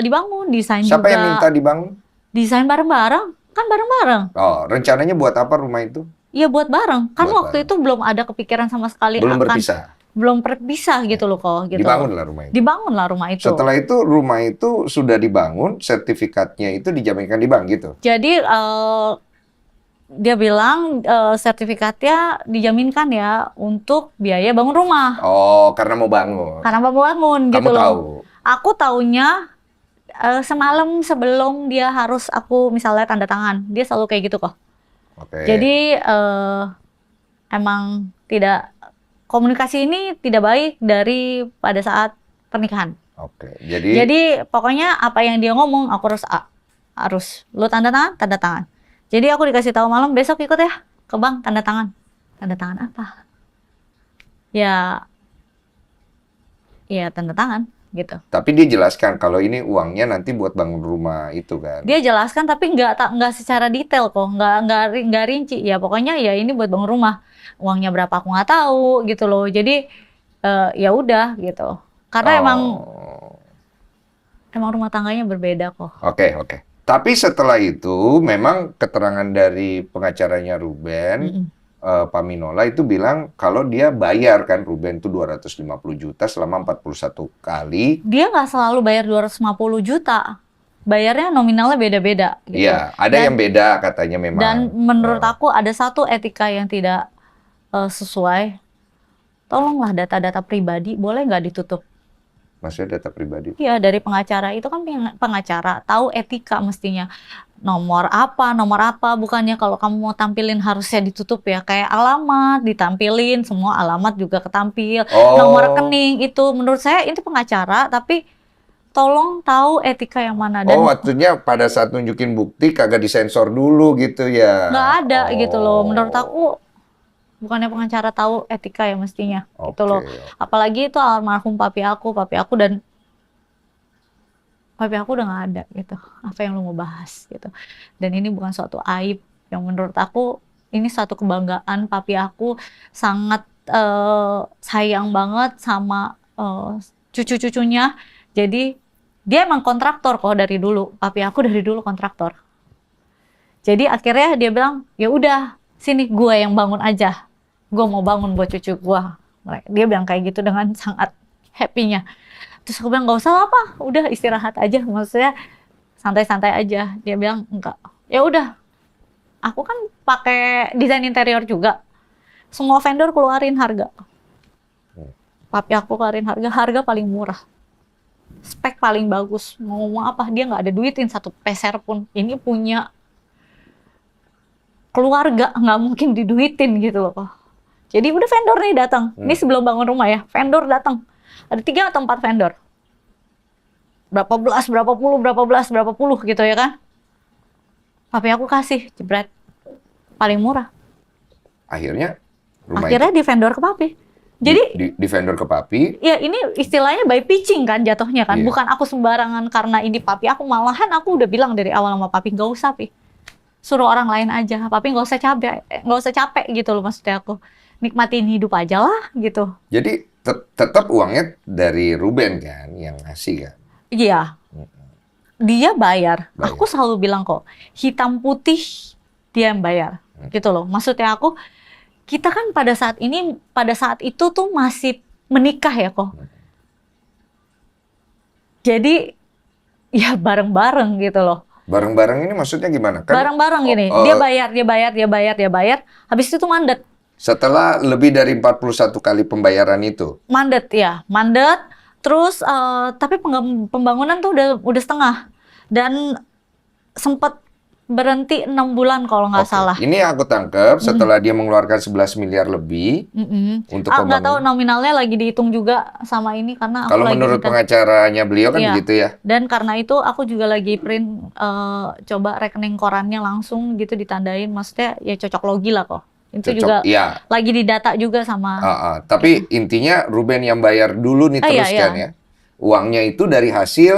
dibangun, desain Siapa juga. yang minta dibangun? Desain bareng-bareng, kan bareng-bareng. Oh, rencananya buat apa rumah itu? Iya buat bareng. Kan Buat waktu itu belum ada kepikiran sama sekali Belum akan berpisah. belum berpisah gitu loh kok. Gitu. Dibangunlah rumah itu. Dibangunlah rumah itu. Setelah itu rumah itu sudah dibangun, sertifikatnya itu dijaminkan di bank gitu. Jadi dia bilang sertifikatnya dijaminkan ya untuk biaya bangun rumah. Oh, karena mau bangun. Karena mau bangun Kamu gitu loh. tahu. Aku taunya semalam sebelum dia harus aku misalnya tanda tangan. Dia selalu kayak gitu kok. Oke. Jadi emang tidak, komunikasi ini tidak baik dari pada saat pernikahan. Oke. Jadi Jadi pokoknya apa yang dia ngomong aku harus lu tanda tangan. Jadi aku dikasih tahu malam, besok ikut ya ke bank tanda tangan. Tanda tangan apa? Ya tanda tangan gitu. tapi dia jelaskan kalau ini uangnya nanti buat bangun rumah itu kan. Dia jelaskan tapi nggak secara detail kok, nggak rinci. Ya pokoknya ya ini buat bangun rumah. Uangnya berapa aku nggak tahu gitu loh. Jadi ya udah gitu. Karena emang rumah tangganya berbeda kok. Oke, oke. Tapi setelah itu memang keterangan dari pengacaranya Ruben, Pak Minola itu bilang kalau dia bayar kan Ruben itu 250 juta selama 41 kali. Dia nggak selalu bayar 250 juta. Bayarnya nominalnya beda-beda gitu. Iya, ada yang beda katanya memang. Dan menurut aku ada satu etika yang tidak sesuai. Tolonglah data-data pribadi boleh nggak ditutup? Maksudnya data pribadi. Iya, dari pengacara itu kan pengacara tahu etika mestinya. Nomor apa, bukannya kalau kamu mau tampilin harusnya ditutup ya. Kayak alamat ditampilin, semua alamat juga ketampil. Oh. Nomor rekening itu menurut saya itu pengacara, tapi tolong tahu etika yang mana. Dan Oh, waktunya pada saat nunjukin bukti kagak disensor dulu gitu ya. nggak ada gitu loh. Oh. Menurut aku bukannya pengacara tahu etika ya mestinya gitu loh. Oke. Apalagi itu almarhum papi aku dan papi aku udah nggak ada gitu. Apa yang lu mau bahas gitu. Dan ini bukan suatu aib, yang menurut aku ini suatu kebanggaan. Papi aku sangat sayang banget sama cucu-cucunya. Jadi dia emang kontraktor kok dari dulu. Papi aku dari dulu kontraktor. Jadi akhirnya dia bilang, ya udah sini gue yang bangun aja. Gue mau bangun buat cucu gue. Dia bilang kayak gitu dengan sangat happy-nya. Terus aku bilang, nggak usah apa, udah istirahat aja. Maksudnya santai-santai aja. Dia bilang, enggak. Ya udah, aku kan pakai desain interior juga. Semua vendor keluarin harga. Papi aku keluarin harga paling murah. Spek paling bagus. Mau ngomong apa, dia nggak ada duitin satu peser pun. Ini punya keluarga, nggak mungkin diduitin gitu loh. Jadi udah vendor nih datang. Ini sebelum bangun rumah ya, vendor datang. Ada 3 atau 4 vendor. Berapa belas, berapa puluh gitu ya kan. Papi aku kasih, jebret. Paling murah. Akhirnya rumah Akhirnya di vendor ke papi. Jadi di vendor ke papi. ya ini istilahnya by pitching kan jatuhnya kan. Iya. Bukan aku sembarangan karena ini papi aku. Malahan aku udah bilang dari awal sama papi, nggak usah pi. Suruh orang lain aja. Papi nggak usah capek gitu loh maksudnya aku. Nikmatin hidup aja lah gitu. Jadi tetap uangnya dari Ruben kan yang ngasih kan. Iya. Dia bayar. Bayar. Aku selalu bilang kok, hitam putih dia yang bayar. Gitu loh. Maksudnya aku, kita kan pada saat itu tuh masih menikah ya kok. Jadi ya bareng-bareng gitu loh. Bareng-bareng ini maksudnya gimana? Kan Bareng-bareng gini. Dia bayar. Habis itu mandet. setelah lebih dari 41 kali pembayaran itu. Mandet ya, mandet. Terus tapi pembangunan tuh udah setengah dan sempat berhenti 6 bulan kalau nggak Oke. salah. Ini aku tangkap setelah dia mengeluarkan 11 miliar lebih untuk Nggak tahu pembangunan. nominalnya lagi dihitung juga sama ini karena aku Kalau lagi menurut ingat. pengacaranya beliau kan Iya. begitu ya. Dan karena itu aku juga lagi print coba rekening korannya langsung gitu ditandain, maksudnya ya cocok logi lah kok. Itu Cocok. juga Iya. lagi didata juga sama. Tapi intinya Ruben yang bayar dulu nih terus Iya, kan ya. Uangnya itu dari hasil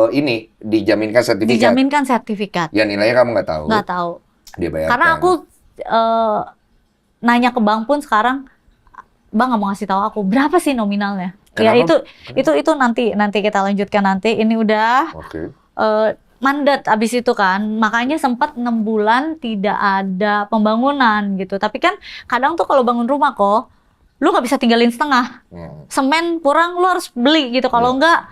ini dijaminkan sertifikat. Dijaminkan sertifikat. Ya nilainya kamu nggak tahu. Nggak tahu. Dia bayarkan. Karena aku nanya ke bank pun sekarang, bang nggak mau ngasih tahu aku berapa sih nominalnya. Ya Kenapa? itu nanti kita lanjutkan nanti. Ini udah Oke. mandat abis itu kan, makanya sempat 6 bulan tidak ada pembangunan gitu. Tapi kan kadang tuh kalau bangun rumah kok, lu nggak bisa tinggalin setengah. Semen kurang lu harus beli gitu. Kalau enggak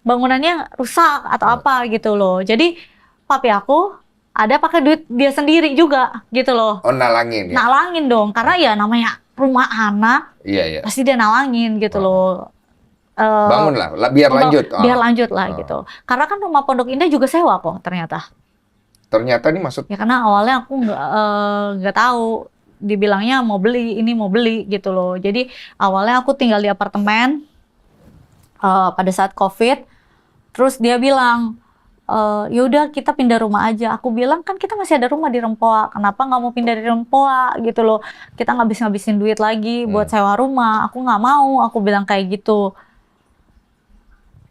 bangunannya rusak atau apa gitu loh. Jadi papi aku ada pakai duit dia sendiri juga gitu loh. Oh, nalangin ya. Nalangin dong, karena ya namanya rumah anak Iya, iya. pasti dia nalangin gitu loh. Bangun lah, biar lanjut. Biar lanjut lah gitu. Karena kan rumah Pondok Indah juga sewa kok ternyata. Ternyata nih maksud Ya karena awalnya aku nggak tahu, dibilangnya mau beli gitu loh. Jadi awalnya aku tinggal di apartemen pada saat COVID. Terus dia bilang, ya udah kita pindah rumah aja. Aku bilang kan kita masih ada rumah di Rempoa. Kenapa nggak mau pindah di Rempoa gitu loh? Kita ngabisin duit lagi buat sewa rumah. Aku nggak mau. Aku bilang kayak gitu.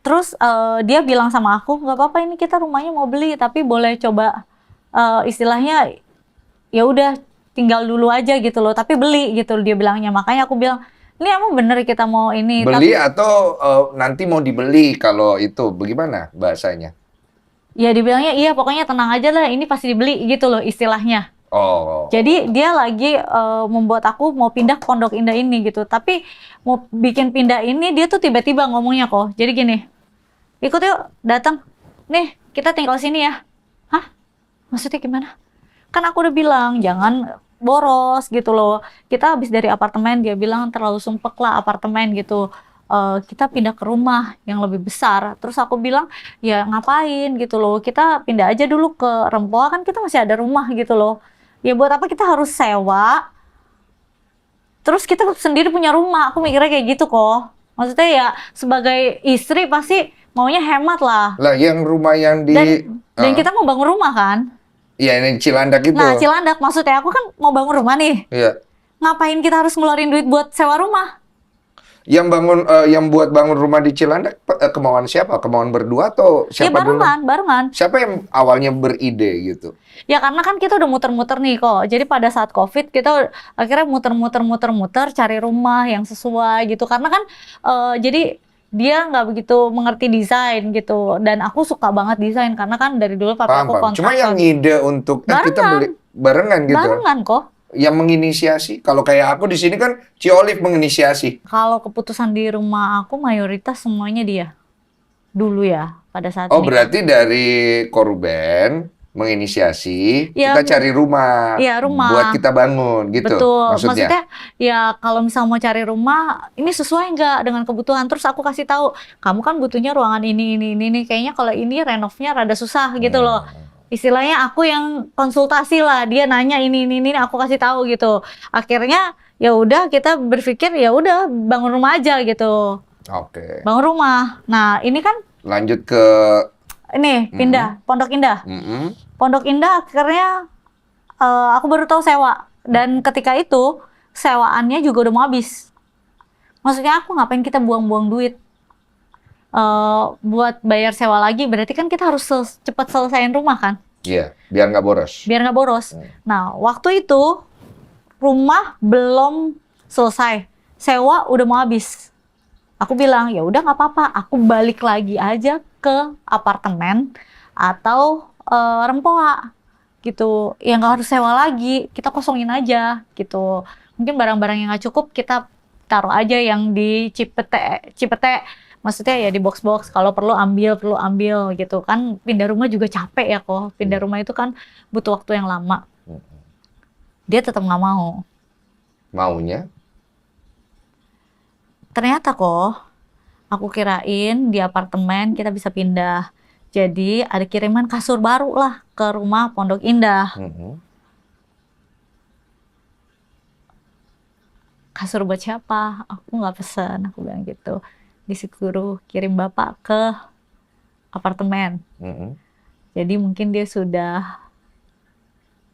Terus dia bilang sama aku, nggak apa-apa ini kita rumahnya mau beli, tapi boleh coba istilahnya ya udah tinggal dulu aja gitu loh, tapi beli gitu dia bilangnya. Makanya aku bilang, ini emang bener kita mau ini. beli atau nanti mau dibeli kalau itu bagaimana bahasanya? Ya dibilangnya iya pokoknya tenang aja lah, ini pasti dibeli gitu loh istilahnya. Oh. Jadi dia lagi membuat aku mau pindah ke Pondok Indah ini gitu. Tapi mau bikin pindah ini dia tuh tiba-tiba ngomongnya kok. Jadi gini, ikut yuk datang. Nih kita tinggal sini ya. Hah? Maksudnya gimana? Kan aku udah bilang jangan boros gitu loh. Kita habis dari apartemen, dia bilang terlalu sumpek lah apartemen gitu. Kita pindah ke rumah yang lebih besar. Terus aku bilang ya ngapain gitu loh. Kita pindah aja dulu ke Rempoa, kan kita masih ada rumah gitu loh. Ya buat apa kita harus sewa? Terus kita sendiri punya rumah. Aku mikirnya kayak gitu kok. Maksudnya ya sebagai istri pasti maunya hemat lah. Lah yang rumah yang di Dan kita mau bangun rumah kan? Iya, ini Cilandak itu. Nah Cilandak maksudnya aku kan mau bangun rumah nih. Iya. Ngapain kita harus ngeluarin duit buat sewa rumah? Yang buat bangun rumah di Cilandak kemauan siapa? Kemauan berdua atau Ya siapa dulu? barengan. Siapa yang awalnya beride gitu? Ya karena kan kita udah muter-muter nih kok. Jadi pada saat COVID kita akhirnya muter-muter cari rumah yang sesuai gitu. Karena kan jadi dia nggak begitu mengerti desain gitu. Dan aku suka banget desain karena kan dari dulu papa aku Paham. Cuma kontraktor. yang ngide untuk kita beli barengan gitu. Barengan kok. Yang menginisiasi. Kalau kayak aku di sini kan Ciolif menginisiasi. Kalau keputusan di rumah aku mayoritas semuanya dia. Dulu ya pada saat Oh, ini. berarti dari Koruben menginisiasi, Ya, kita cari rumah, iya, rumah. buat kita bangun gitu. Betul, Maksudnya. maksudnya ya kalau misal mau cari rumah, ini sesuai nggak dengan kebutuhan? Terus aku kasih tahu, kamu kan butuhnya ruangan ini, kayaknya kalau ini renovnya rada susah gitu loh. istilahnya aku yang konsultasi lah, dia nanya ini aku kasih tahu gitu. Akhirnya ya udah kita berpikir ya udah bangun rumah aja gitu, Oke. bangun rumah. Nah ini kan Lanjut ke ini pindah Pondok Indah. mm-mm. Pondok Indah akhirnya aku baru tahu sewa, dan ketika itu sewaannya juga udah mau habis. Maksudnya aku ngapain kita buang-buang duit buat bayar sewa lagi, berarti kan kita harus cepat selesaiin rumah kan, Iya, biar nggak boros. biar nggak boros. Nah, waktu itu rumah belum selesai, sewa udah mau habis. Aku bilang, ya udah nggak apa-apa, aku balik lagi aja ke apartemen atau Rempoa gitu. Ya nggak harus sewa lagi, kita kosongin aja gitu. Mungkin barang-barang yang nggak cukup kita taruh aja yang di Cipete. Maksudnya ya di box-box, kalau perlu ambil gitu kan. Pindah rumah juga capek ya kok. Pindah rumah itu kan butuh waktu yang lama. Dia tetap nggak mau. Maunya? Ternyata kok, aku kirain di apartemen kita bisa pindah. Jadi ada kiriman kasur baru lah ke rumah Pondok Indah. Mm-mm. Kasur buat siapa? Aku nggak pesen, aku bilang gitu. Disuruh kirim bapak ke apartemen. Mm-mm. Jadi mungkin dia sudah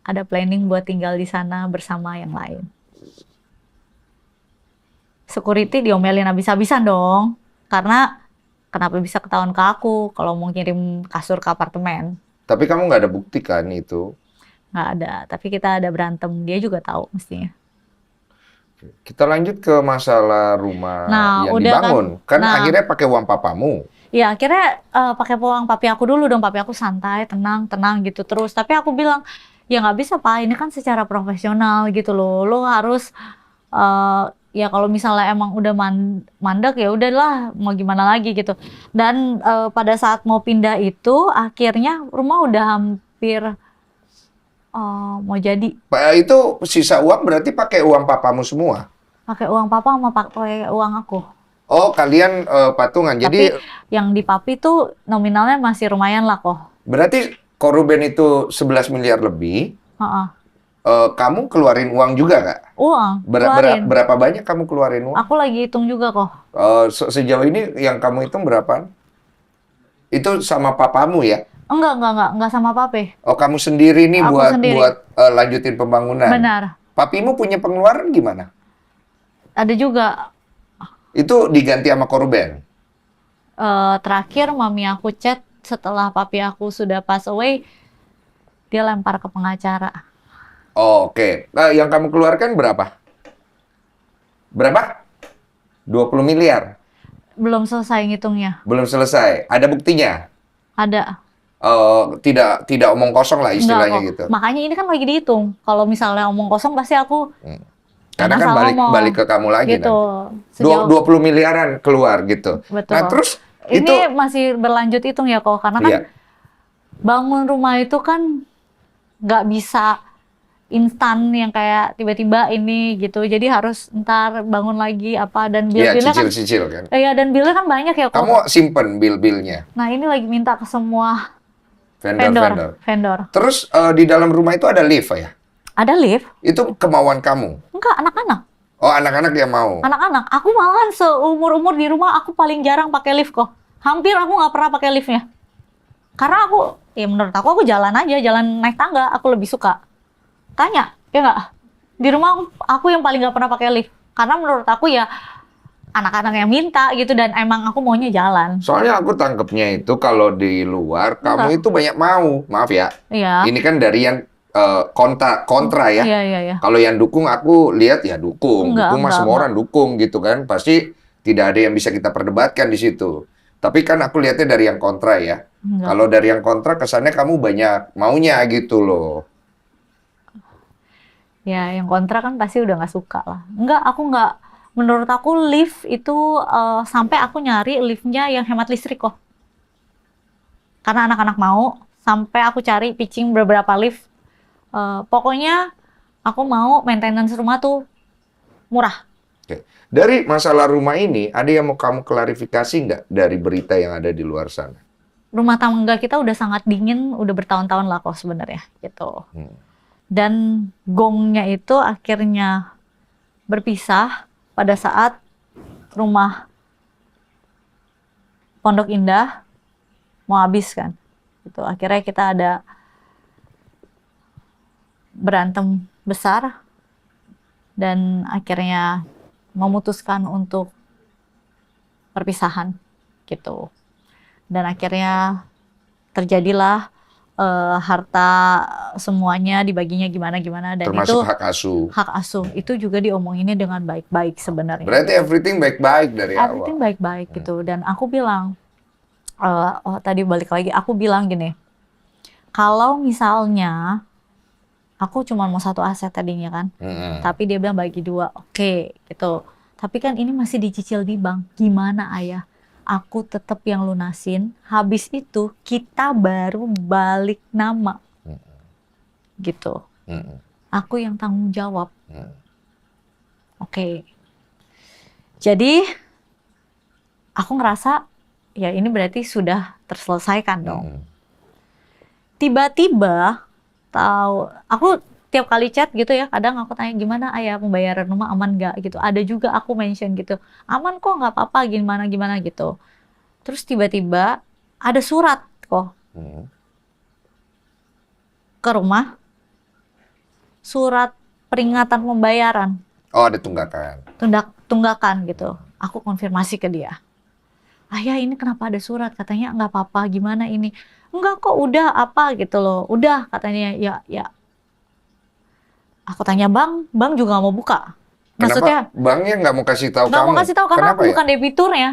ada planning buat tinggal di sana bersama yang lain. Security diomelin habis-habisan dong. Karena kenapa bisa ketahuan ke aku kalau mau kirim kasur ke apartemen? Tapi kamu nggak ada bukti kan itu? Nggak ada, tapi kita ada berantem. Dia juga tahu mestinya. Kita lanjut ke masalah rumah Nah, yang udah dibangun. Kan Nah. akhirnya pakai uang papamu. Ya akhirnya pakai uang papi aku dulu dong. Papi aku santai, tenang gitu terus. Tapi aku bilang, ya nggak bisa Pak, ini kan secara profesional gitu loh. Lo harus ya kalau misalnya emang udah mandek ya udahlah, mau gimana lagi gitu. Dan pada saat mau pindah itu akhirnya rumah udah hampir mau jadi. Itu sisa uang berarti pakai uang papamu semua? Pakai uang papa sama pakai uang aku. Oh, kalian patungan. Tapi Jadi yang di papi tuh nominalnya masih lumayan lah kok. berarti Koruben itu 11 miliar lebih. Heeh. Kamu keluarin uang juga nggak? Uang, keluarin. Berapa banyak kamu keluarin uang? Aku lagi hitung juga kok. Sejauh ini yang kamu hitung berapa? Itu sama papamu ya? Enggak sama papi. Oh, kamu sendiri nih Aku sendiri. buat lanjutin pembangunan. Benar. Papimu punya pengeluaran gimana? Ada juga Itu diganti sama Koruben. terakhir mami aku chat setelah papi aku sudah pass away, dia lempar ke pengacara. Oh, oke. Yang kamu keluarkan berapa? Berapa? 20 miliar. Belum selesai ngitungnya. Belum selesai. Ada buktinya? Ada. Tidak omong kosong lah istilahnya Enggak gitu. kok. Makanya ini kan lagi dihitung. Kalau misalnya omong kosong pasti aku Karena kan asal ngomong. balik ke kamu lagi gitu. nanti. 20 miliaran keluar gitu. Betul. Nah, terus Ini itu masih berlanjut hitung ya kok, karena kan iya. bangun rumah itu kan nggak bisa instan yang kayak tiba-tiba ini gitu. Jadi harus ntar bangun lagi apa, dan Iya, bill-billnya kan. cicil-cicil kan. Iya, dan billnya kan banyak ya kok. Kamu simpen bill-billnya, Nah ini lagi minta ke semua vendor-vendor. vendor. Terus di dalam rumah itu ada lift ya? Ada lift? Itu kemauan kamu? Enggak, anak-anak. Oh, anak-anak yang mau? Anak-anak. Aku malahan seumur-umur di rumah aku paling jarang pakai lift kok. Hampir aku nggak pernah pakai liftnya. Karena aku, ya menurut aku jalan aja, jalan naik tangga. Aku lebih suka. Tanya, ya nggak? Di rumah aku yang paling nggak pernah pakai lift. Karena menurut aku ya anak-anak yang minta gitu, dan emang aku maunya jalan. Soalnya aku tangkepnya itu kalau di luar kamu itu banyak mau. Maaf ya. Iya. Ini kan dari yang kontra ya. Iya. Kalau yang dukung aku lihat ya dukung. Enggak, Dukung mah semua orang dukung gitu kan. Pasti tidak ada yang bisa kita perdebatkan di situ. Tapi kan aku lihatnya dari yang kontra ya. Enggak. Kalau dari yang kontra kesannya kamu banyak maunya gitu loh. Ya, yang kontra kan pasti udah nggak suka lah. Enggak, aku nggak. Menurut aku lift itu sampai aku nyari liftnya yang hemat listrik kok. Karena anak-anak mau, sampai aku cari pitching beberapa lift. Pokoknya aku mau maintenance rumah tuh murah. Oke. Dari masalah rumah ini, ada yang mau kamu klarifikasi nggak dari berita yang ada di luar sana? rumah tangga kita udah sangat dingin, udah bertahun-tahun lah kok sebenarnya gitu. Dan gongnya itu akhirnya berpisah pada saat rumah Pondok Indah mau habis kan. Gitu. Akhirnya kita ada berantem besar dan akhirnya memutuskan untuk perpisahan gitu. Dan akhirnya terjadilah harta semuanya dibaginya gimana-gimana dan Termasuk itu hak asuh. itu juga diomonginnya dengan baik-baik sebenarnya. Berarti everything baik-baik dari Everything awal. baik-baik gitu. Dan aku bilang, tadi balik lagi, aku bilang gini, kalau misalnya aku cuma mau satu aset tadinya kan, tapi dia bilang bagi 2, oke gitu. Tapi kan ini masih dicicil di bank, gimana ayah? Aku tetap yang lunasin, habis itu kita baru balik nama. Gitu. Aku yang tanggung jawab. Oke. Jadi, aku ngerasa, ya ini berarti sudah terselesaikan dong. Tiba-tiba, aku tiap kali chat gitu ya, kadang aku tanya gimana ayah pembayaran rumah aman nggak gitu. Ada juga aku mention gitu, aman kok nggak apa-apa gimana gitu. Terus tiba-tiba ada surat kok ke rumah, surat peringatan pembayaran. Oh, ada tunggakan. Tunggakan gitu. Aku konfirmasi ke dia. Ayah ini kenapa ada surat? Katanya nggak apa-apa, gimana ini? Enggak kok, udah apa gitu loh. Udah katanya ya. Aku tanya bang juga nggak mau buka. Maksudnya Kenapa banknya nggak mau kasih tahu kamu? nggak mau kasih tahu karena Kenapa aku ya? bukan debiturnya.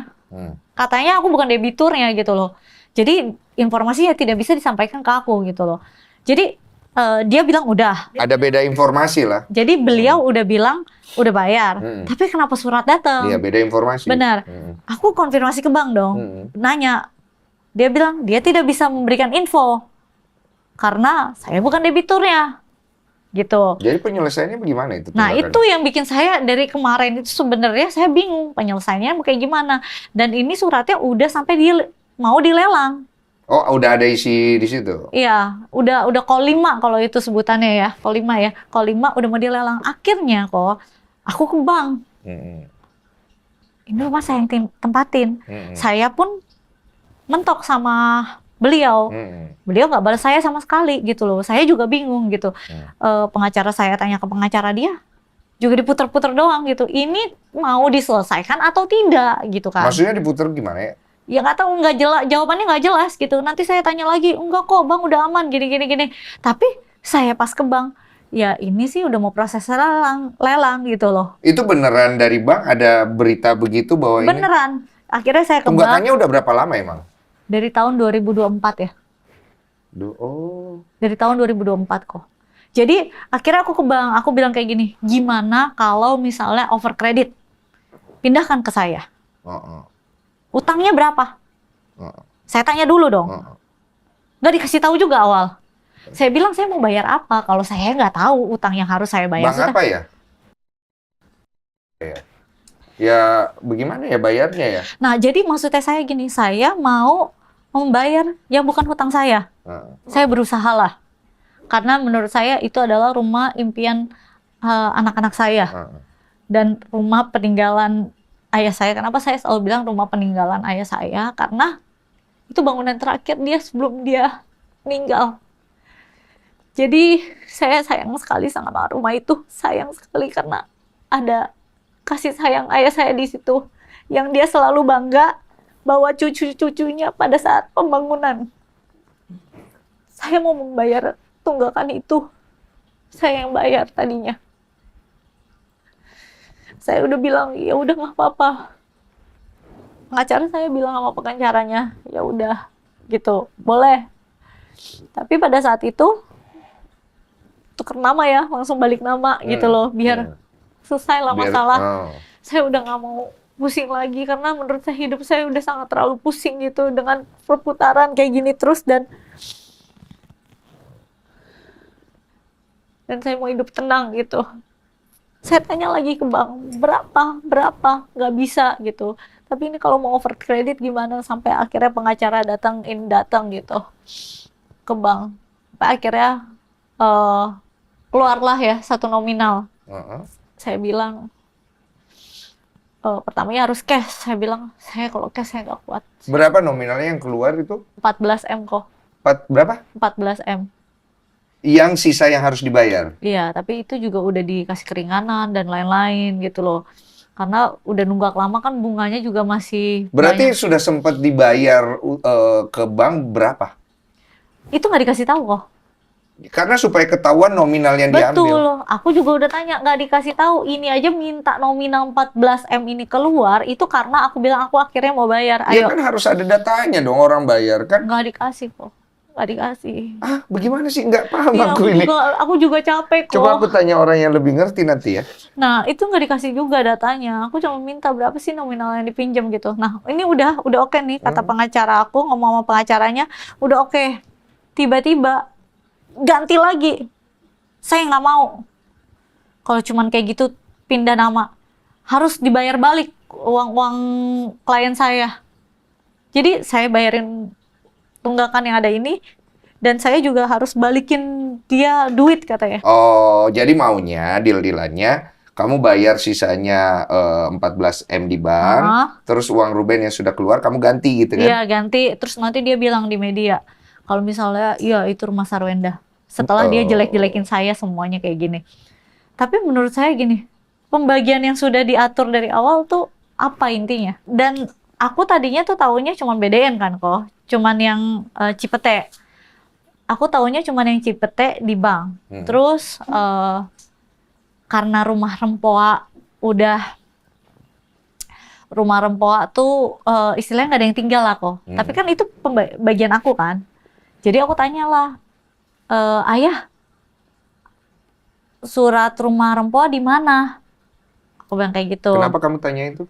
Katanya aku bukan debiturnya gitu loh. Jadi informasinya tidak bisa disampaikan ke aku gitu loh. Jadi dia bilang udah. Ada beda informasi lah. Jadi beliau udah bilang udah bayar. Tapi kenapa surat datang? Iya, beda informasi. Benar. Aku konfirmasi ke bank dong. Nanya. Dia bilang dia tidak bisa memberikan info karena saya bukan debiturnya. Gitu. Jadi penyelesaiannya bagaimana itu? Nah, itu yang bikin saya dari kemarin itu sebenarnya saya bingung penyelesaiannya kayak gimana. Dan ini suratnya udah sampai mau dilelang. Oh, udah ada isi di situ. Iya, udah call 5 kalau itu sebutannya ya. Call 5 ya. Call 5 udah mau dilelang. Akhirnya kok aku ke bank. Ini rumah saya yang tempatin. Saya pun mentok sama beliau. Beliau nggak balas saya sama sekali gitu loh. Saya juga bingung gitu. Pengacara saya tanya ke pengacara dia, juga diputer-puter doang gitu. Ini mau diselesaikan atau tidak gitu kan? Maksudnya diputer gimana ya? Ya nggak tahu, nggak jelas, jawabannya nggak jelas gitu. Nanti saya tanya lagi, enggak kok bang udah aman gini. Tapi saya pas ke bank, ya ini sih udah mau proses lelang gitu loh. Itu beneran dari bank ada berita begitu bahwa Beneran. Akhirnya saya ke bank. Tunggakannya udah berapa lama emang? Dari tahun 2024 ya. Oh. Dari tahun 2024 kok. Jadi akhirnya aku ke bank, aku bilang kayak gini, gimana kalau misalnya over credit? Pindahkan ke saya. Utangnya berapa? Saya tanya dulu dong. Nggak dikasih tahu juga awal. Saya bilang saya mau bayar apa kalau saya nggak tahu utang yang harus saya bayar. Bank apa ya? Ya bagaimana ya bayarnya ya? Nah jadi maksudnya saya gini, saya mau membayar yang bukan hutang saya. Saya berusaha lah. Karena menurut saya itu adalah rumah impian anak-anak saya. Dan rumah peninggalan ayah saya. Kenapa saya selalu bilang rumah peninggalan ayah saya? Karena itu bangunan terakhir dia sebelum dia meninggal. Jadi saya sayang sekali sama rumah itu. Sayang sekali karena ada kasih sayang ayah saya di situ. Yang dia selalu bangga bawa cucu-cucunya pada saat pembangunan. Saya mau membayar tunggakan itu. Saya yang bayar tadinya. Saya udah bilang, ya udah nggak apa-apa. Pengacara saya bilang sama pengacaranya, ya udah gitu, boleh. Tapi pada saat itu tuker nama ya, langsung balik nama gitu loh, biar selesai lah masalah. Saya udah nggak mau pusing lagi karena menurut saya hidup saya udah sangat terlalu pusing gitu dengan perputaran kayak gini terus dan saya mau hidup tenang gitu. Saya tanya lagi ke bank, berapa, nggak bisa gitu. Tapi ini kalau mau over kredit gimana? Sampai akhirnya pengacara datang gitu ke bank. Sampai akhirnya eh, keluarlah ya satu nominal. Heeh. Saya bilang pertamanya harus cash. Saya bilang saya kalau cash saya nggak kuat. Berapa nominalnya yang keluar itu? 14 M kok. Berapa? 14 M. Yang sisa yang harus dibayar. Iya, tapi itu juga udah dikasih keringanan dan lain-lain gitu loh. Karena udah nunggak lama kan bunganya juga masih Berarti banyak. sudah sempat dibayar ke bank berapa? Itu nggak dikasih tahu kok. Karena supaya ketahuan nominal yang diambil. Betul, aku juga udah tanya, nggak dikasih tahu. Ini aja minta nominal 14 M ini keluar, itu karena aku bilang aku akhirnya mau bayar. Ya Ayo, kan harus ada datanya dong orang bayar kan? nggak dikasih kok, nggak dikasih. Ah, bagaimana sih? Nggak paham Iya, aku ini. aku juga capek kok. Coba aku tanya orang yang lebih ngerti nanti ya. Nah, itu nggak dikasih juga datanya. Aku cuma minta berapa sih nominal yang dipinjam gitu. Nah, ini udah oke nih kata pengacara aku, ngomong sama pengacaranya, udah oke. Tiba-tiba ganti lagi. Saya nggak mau. Kalau cuman kayak gitu pindah nama, harus dibayar balik uang-uang klien saya. Jadi saya bayarin tunggakan yang ada ini, dan saya juga harus balikin dia duit katanya. Oh, jadi maunya deal-dealannya kamu bayar sisanya 14 M di bank, Ah. terus uang Ruben yang sudah keluar kamu ganti gitu kan? Iya, ganti. Terus nanti dia bilang di media, kalau misalnya, iya itu rumah Sarwenda. Setelah dia Oh. jelek-jelekin saya semuanya kayak gini. Tapi menurut saya gini, pembagian yang sudah diatur dari awal tuh apa intinya? Dan aku tadinya tuh taunya cuma BDN kan kok. Cuman yang Cipete. Aku taunya cuman yang Cipete di bank. Terus karena rumah Rempoa tuh istilahnya nggak ada yang tinggal lah kok. Tapi kan itu bagian aku kan. Jadi aku tanyalah, ayah, surat rumah Rempoa di mana? Aku bilang kayak gitu. Kenapa kamu tanya itu?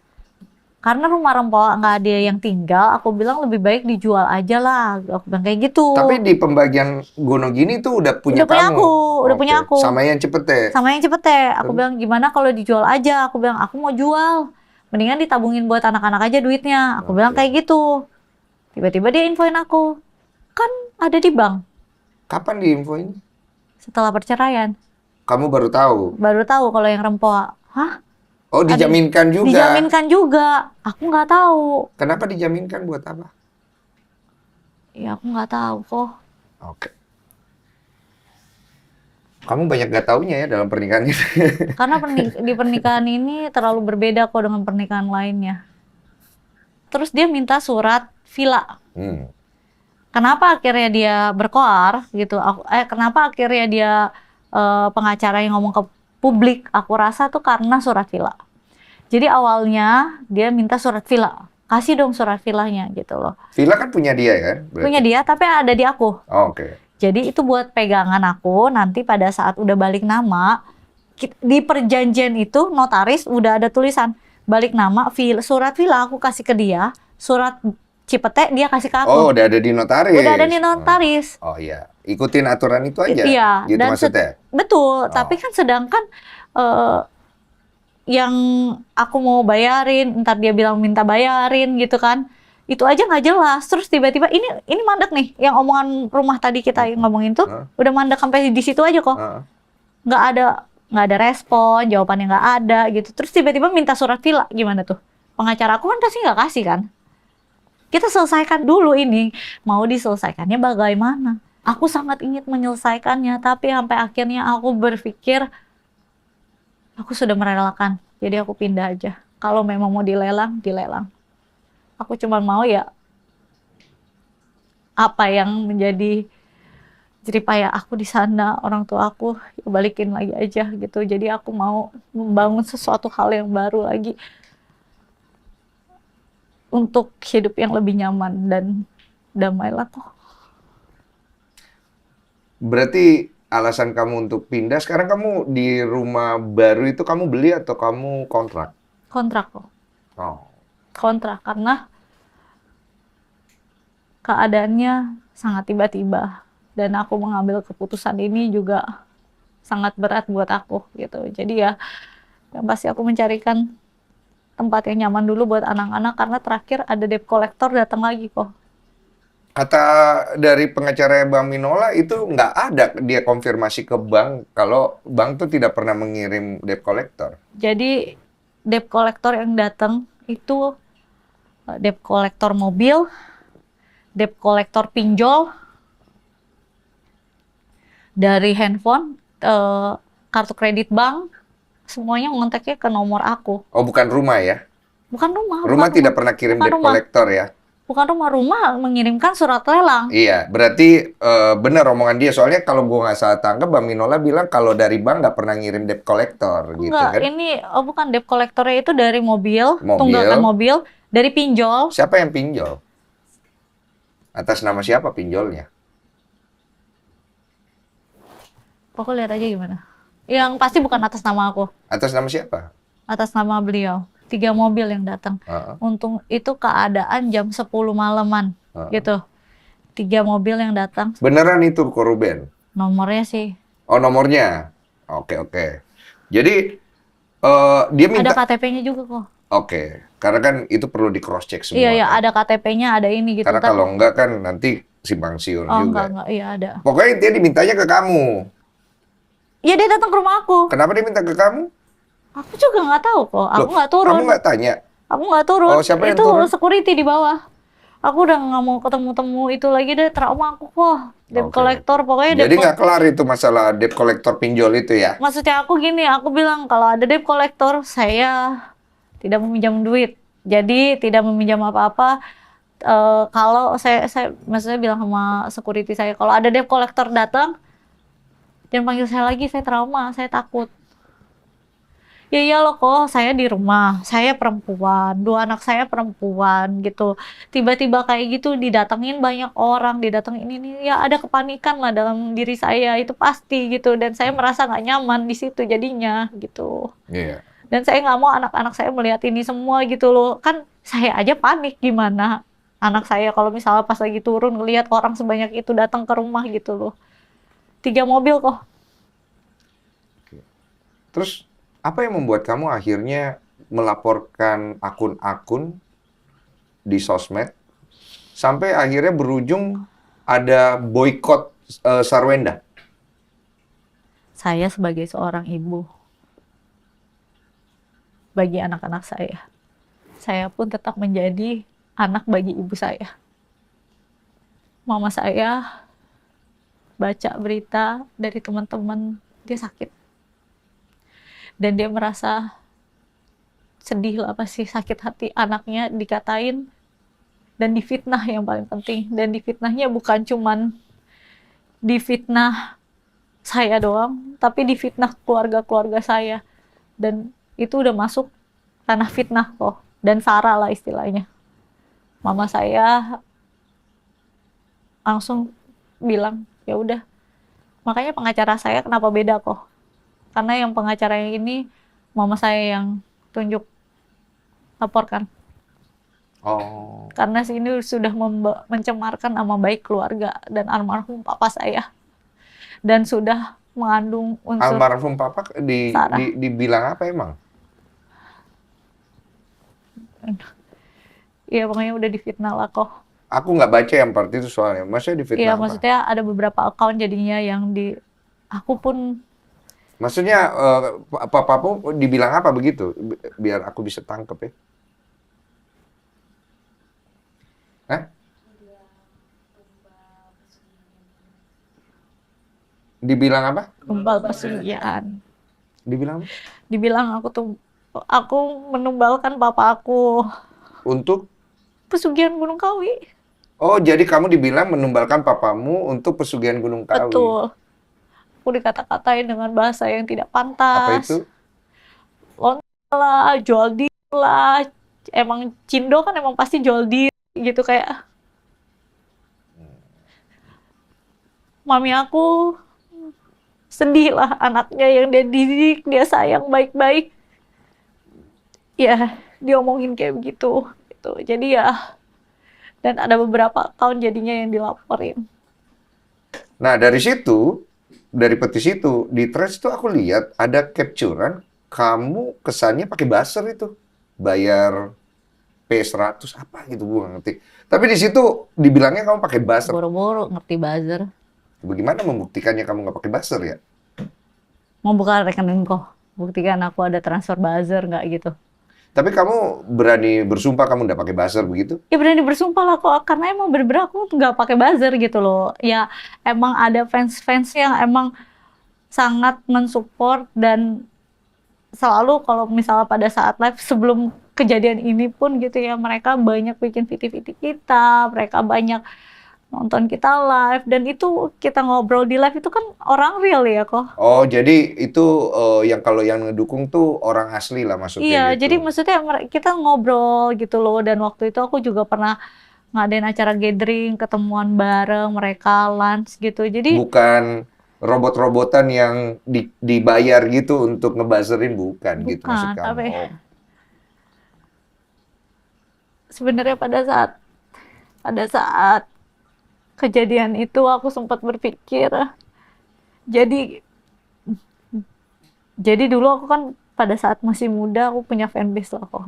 Karena rumah Rempoa nggak ada yang tinggal, aku bilang lebih baik dijual aja lah. Aku bilang kayak gitu. Tapi di pembagian Gonogini itu udah punya Udah punya kamu? aku, udah Oke. punya aku. Sama yang Cipete? Sama yang Cipete. Aku bilang gimana kalau dijual aja? Aku bilang aku mau jual. Mendingan ditabungin buat anak-anak aja duitnya. Aku bilang kayak gitu. Tiba-tiba dia infoin aku, kan ada di bank Kapan diinfoin? setelah perceraian. Kamu baru tahu? Baru tahu kalau yang Rempoa. Hah? Oh, dijaminkan juga? Dijaminkan juga. Aku nggak tahu. Kenapa dijaminkan buat apa? Ya aku nggak tahu kok. Oke. Kamu banyak gak taunya ya dalam pernikahan ini. Karena di pernikahan ini terlalu berbeda kok dengan pernikahan lainnya. Terus dia minta surat villa. Kenapa akhirnya dia berkoar gitu? Kenapa akhirnya dia pengacara yang ngomong ke publik? Aku rasa tuh karena surat villa. Jadi awalnya dia minta surat villa. Kasih dong surat villanya gitu loh. Villa kan punya dia kan? Berarti? Punya dia tapi ada di aku. Oh, oke. Jadi itu buat pegangan aku nanti pada saat udah balik nama, di perjanjian itu notaris udah ada tulisan balik nama, surat villa aku kasih ke dia, surat Cipete dia kasih ke aku. Oh, udah ada di notaris. Udah ada di notaris. Oh iya, ikutin aturan itu aja. Iya, gitu dan maksudnya. betul. Tapi kan sedangkan yang aku mau bayarin, ntar dia bilang minta bayarin gitu kan. Itu aja nggak jelas. Terus tiba-tiba ini mandek nih, yang omongan rumah tadi kita ngomongin tuh, udah mandek sampai di situ aja kok. Nggak ada respon, jawabannya nggak ada gitu. Terus tiba-tiba minta surat villa, gimana tuh? Pengacara aku kan pasti nggak kasih kan? Kita selesaikan dulu ini. Mau diselesaikannya bagaimana? Aku sangat ingin menyelesaikannya, tapi sampai akhirnya aku berpikir, aku sudah merelakan. Jadi aku pindah aja. Kalau memang mau dilelang, dilelang. Aku cuma mau ya apa yang menjadi jeripaya aku di sana, orang tua aku ya balikin lagi aja gitu. Jadi aku mau membangun sesuatu hal yang baru lagi untuk hidup yang lebih nyaman dan damai lah kok. Berarti alasan kamu untuk pindah, sekarang kamu di rumah baru itu kamu beli atau kamu kontrak? Kontrak kok. Oh. Kontrak karena keadaannya sangat tiba-tiba dan aku mengambil keputusan ini juga sangat berat buat aku gitu. Jadi ya yang pasti aku mencarikan tempat yang nyaman dulu buat anak-anak karena terakhir ada debt collector datang lagi kok. Kata dari pengacara Bang Minola itu nggak ada dia konfirmasi ke bank kalau bank tuh tidak pernah mengirim debt collector. Jadi debt collector yang datang itu debt collector mobil, debt collector pinjol, dari handphone, kartu kredit bank, semuanya ngontaknya ke nomor aku. Oh, bukan rumah ya? Bukan rumah. Rumah bukan tidak pernah kirim bukan debt rumah. collector ya? Bukan rumah mengirimkan surat lelang. Iya, berarti benar omongan dia. Soalnya kalau gua nggak salah tangkap, Bang Minola bilang kalau dari bank nggak pernah ngirim debt collector gitu Enggak, kan? ini bukan debt collectornya itu dari mobil, Mobil. tunggakan mobil, dari pinjol. Siapa yang pinjol? Atas nama siapa pinjolnya? Pokok lihat aja gimana. Yang pasti bukan atas nama aku, Atas nama siapa? atas nama beliau. 3 mobil yang datang. Heeh. Untung itu keadaan jam 10 malaman, gitu. 3 mobil yang datang. Beneran itu Ko Ruben? Nomornya sih. Oh, nomornya. Oke, oke. Jadi dia minta. Ada KTP-nya juga kok. Oke, karena kan itu perlu di cross check semua. Iya, iya, kan? ada KTP-nya, ada ini gitu. Karena Ntar- kalau enggak kan nanti simpang siur Oh, juga. enggak, iya ada. Pokoknya dia dimintanya ke kamu. Iya, dia datang ke rumah aku. Kenapa dia minta ke kamu? Aku juga nggak tahu kok. Aku Loh, nggak turun. Kamu nggak tanya? Aku nggak turun. Oh, siapa yang Itu turun? security di bawah. Aku udah nggak mau ketemu-temu itu lagi deh. Trauma aku kok. Debt Oke. collector pokoknya. Jadi nggak kelar itu masalah debt collector pinjol itu ya? Maksudnya aku gini. Aku bilang kalau ada debt collector saya tidak meminjam duit. Jadi tidak meminjam apa-apa. Kalau saya maksudnya bilang sama security saya kalau ada debt collector datang jangan panggil saya lagi. Saya trauma. Saya takut. Ya iya loh kok, saya di rumah, saya perempuan, 2 anak saya perempuan gitu. Tiba-tiba kayak gitu didatengin banyak orang, didatengin ini, ya ada kepanikan lah dalam diri saya, itu pasti gitu. Dan saya merasa nggak nyaman di situ jadinya gitu. Iya. Dan saya nggak mau anak-anak saya melihat ini semua gitu loh. Kan saya aja panik gimana anak saya kalau misalnya pas lagi turun ngelihat orang sebanyak itu datang ke rumah gitu loh. 3 mobil kok. Terus apa yang membuat kamu akhirnya melaporkan akun-akun di sosmed sampai akhirnya berujung ada boykot Sarwenda? Saya sebagai seorang ibu, bagi anak-anak saya pun tetap menjadi anak bagi ibu saya. Mama saya baca berita dari teman-teman, dia sakit. Dan dia merasa sedih lah pasti, sakit hati anaknya dikatain dan difitnah yang paling penting. Dan difitnahnya bukan cuman difitnah saya doang, tapi difitnah keluarga-keluarga saya. Dan itu udah masuk tanah fitnah kok. Dan sara lah istilahnya. Mama saya langsung bilang, ya udah. Makanya pengacara saya kenapa beda kok. Karena yang pengacara yang ini mama saya yang tunjuk laporkan. Oh. Karena sini sudah mencemarkan nama baik keluarga dan almarhum papa saya. Dan sudah mengandung unsur Almarhum papa Sarah. dibilang apa emang? Iya, pokoknya udah difitnah lah kok. Aku nggak baca yang part itu soalnya. Maksudnya difitnah Iya, apa? maksudnya ada beberapa account jadinya yang aku pun Maksudnya papamu dibilang apa begitu? Biar aku bisa tangkep ya. Hah? Dibilang apa? tumbal pesugihan. Dibilang apa? Dibilang aku menumbalkan papa aku Untuk? pesugihan Gunung Kawi. Oh, jadi kamu dibilang menumbalkan papamu untuk pesugihan Gunung Kawi. Betul. Aku dikata-katain dengan bahasa yang tidak pantas. Apa itu? Lontar lah, jual diri lah. Emang Cindo kan emang pasti jual diri gitu kayak. Mami aku sedih lah anaknya yang dia didik, dia sayang baik-baik. Ya, diomongin kayak begitu. Gitu. Jadi ya, dan ada beberapa tahun jadinya yang dilaporin. Nah, dari situ, dari petisi itu, di threads itu aku lihat ada capturean kamu kesannya pakai buzzer itu. bayar P100 apa gitu, gue nggak ngerti. Tapi di situ dibilangnya kamu pakai buzzer. Boro-boro ngerti buzzer. Bagaimana membuktikannya kamu nggak pakai buzzer ya? Mau buka rekening kok. Buktikan aku ada transfer buzzer nggak gitu. Tapi kamu berani bersumpah kamu nggak pakai buzzer begitu? Ya berani bersumpah lah kok, karena emang bener-bener aku nggak pakai buzzer gitu loh. Ya emang ada fans-fans yang emang sangat mensupport dan selalu kalau misalnya pada saat live sebelum kejadian ini pun gitu ya, mereka banyak bikin VT-VT kita, mereka banyak nonton kita live, dan itu kita ngobrol di live itu kan orang real ya kok. Oh, jadi itu yang kalau yang ngedukung tuh orang asli lah maksudnya Iya, gitu. jadi maksudnya kita ngobrol gitu loh, dan waktu itu aku juga pernah ngadain acara gathering, ketemuan bareng, mereka lunch gitu. Jadi Bukan robot-robotan yang dibayar gitu untuk ngebuzzerin, bukan gitu maksud bukan, kamu. tapi Oh, sebenarnya pada saat kejadian itu aku sempat berpikir, jadi jadi dulu aku kan pada saat masih muda aku punya fanbase lah kok.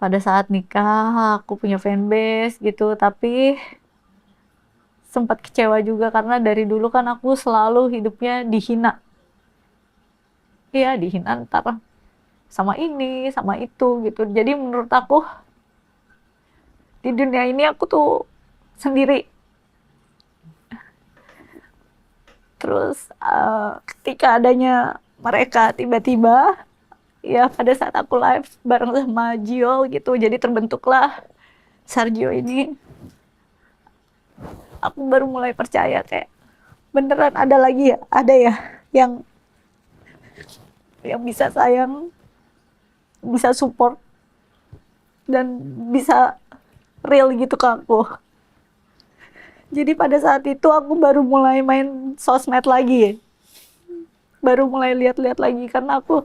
Pada saat nikah aku punya fanbase gitu, tapi sempat kecewa juga karena dari dulu kan aku selalu hidupnya dihina. Iya, dihina ntar sama ini, sama itu gitu. Jadi menurut aku di dunia ini aku tuh sendiri. Terus ketika adanya mereka tiba-tiba, ya pada saat aku live bareng sama Gio gitu, jadi terbentuklah Sargio ini. Aku baru mulai percaya kayak beneran ada lagi ya, ada ya yang bisa sayang, bisa support, dan bisa real gitu ke aku. Jadi pada saat itu aku baru mulai main sosmed lagi, baru mulai lihat-lihat lagi, karena aku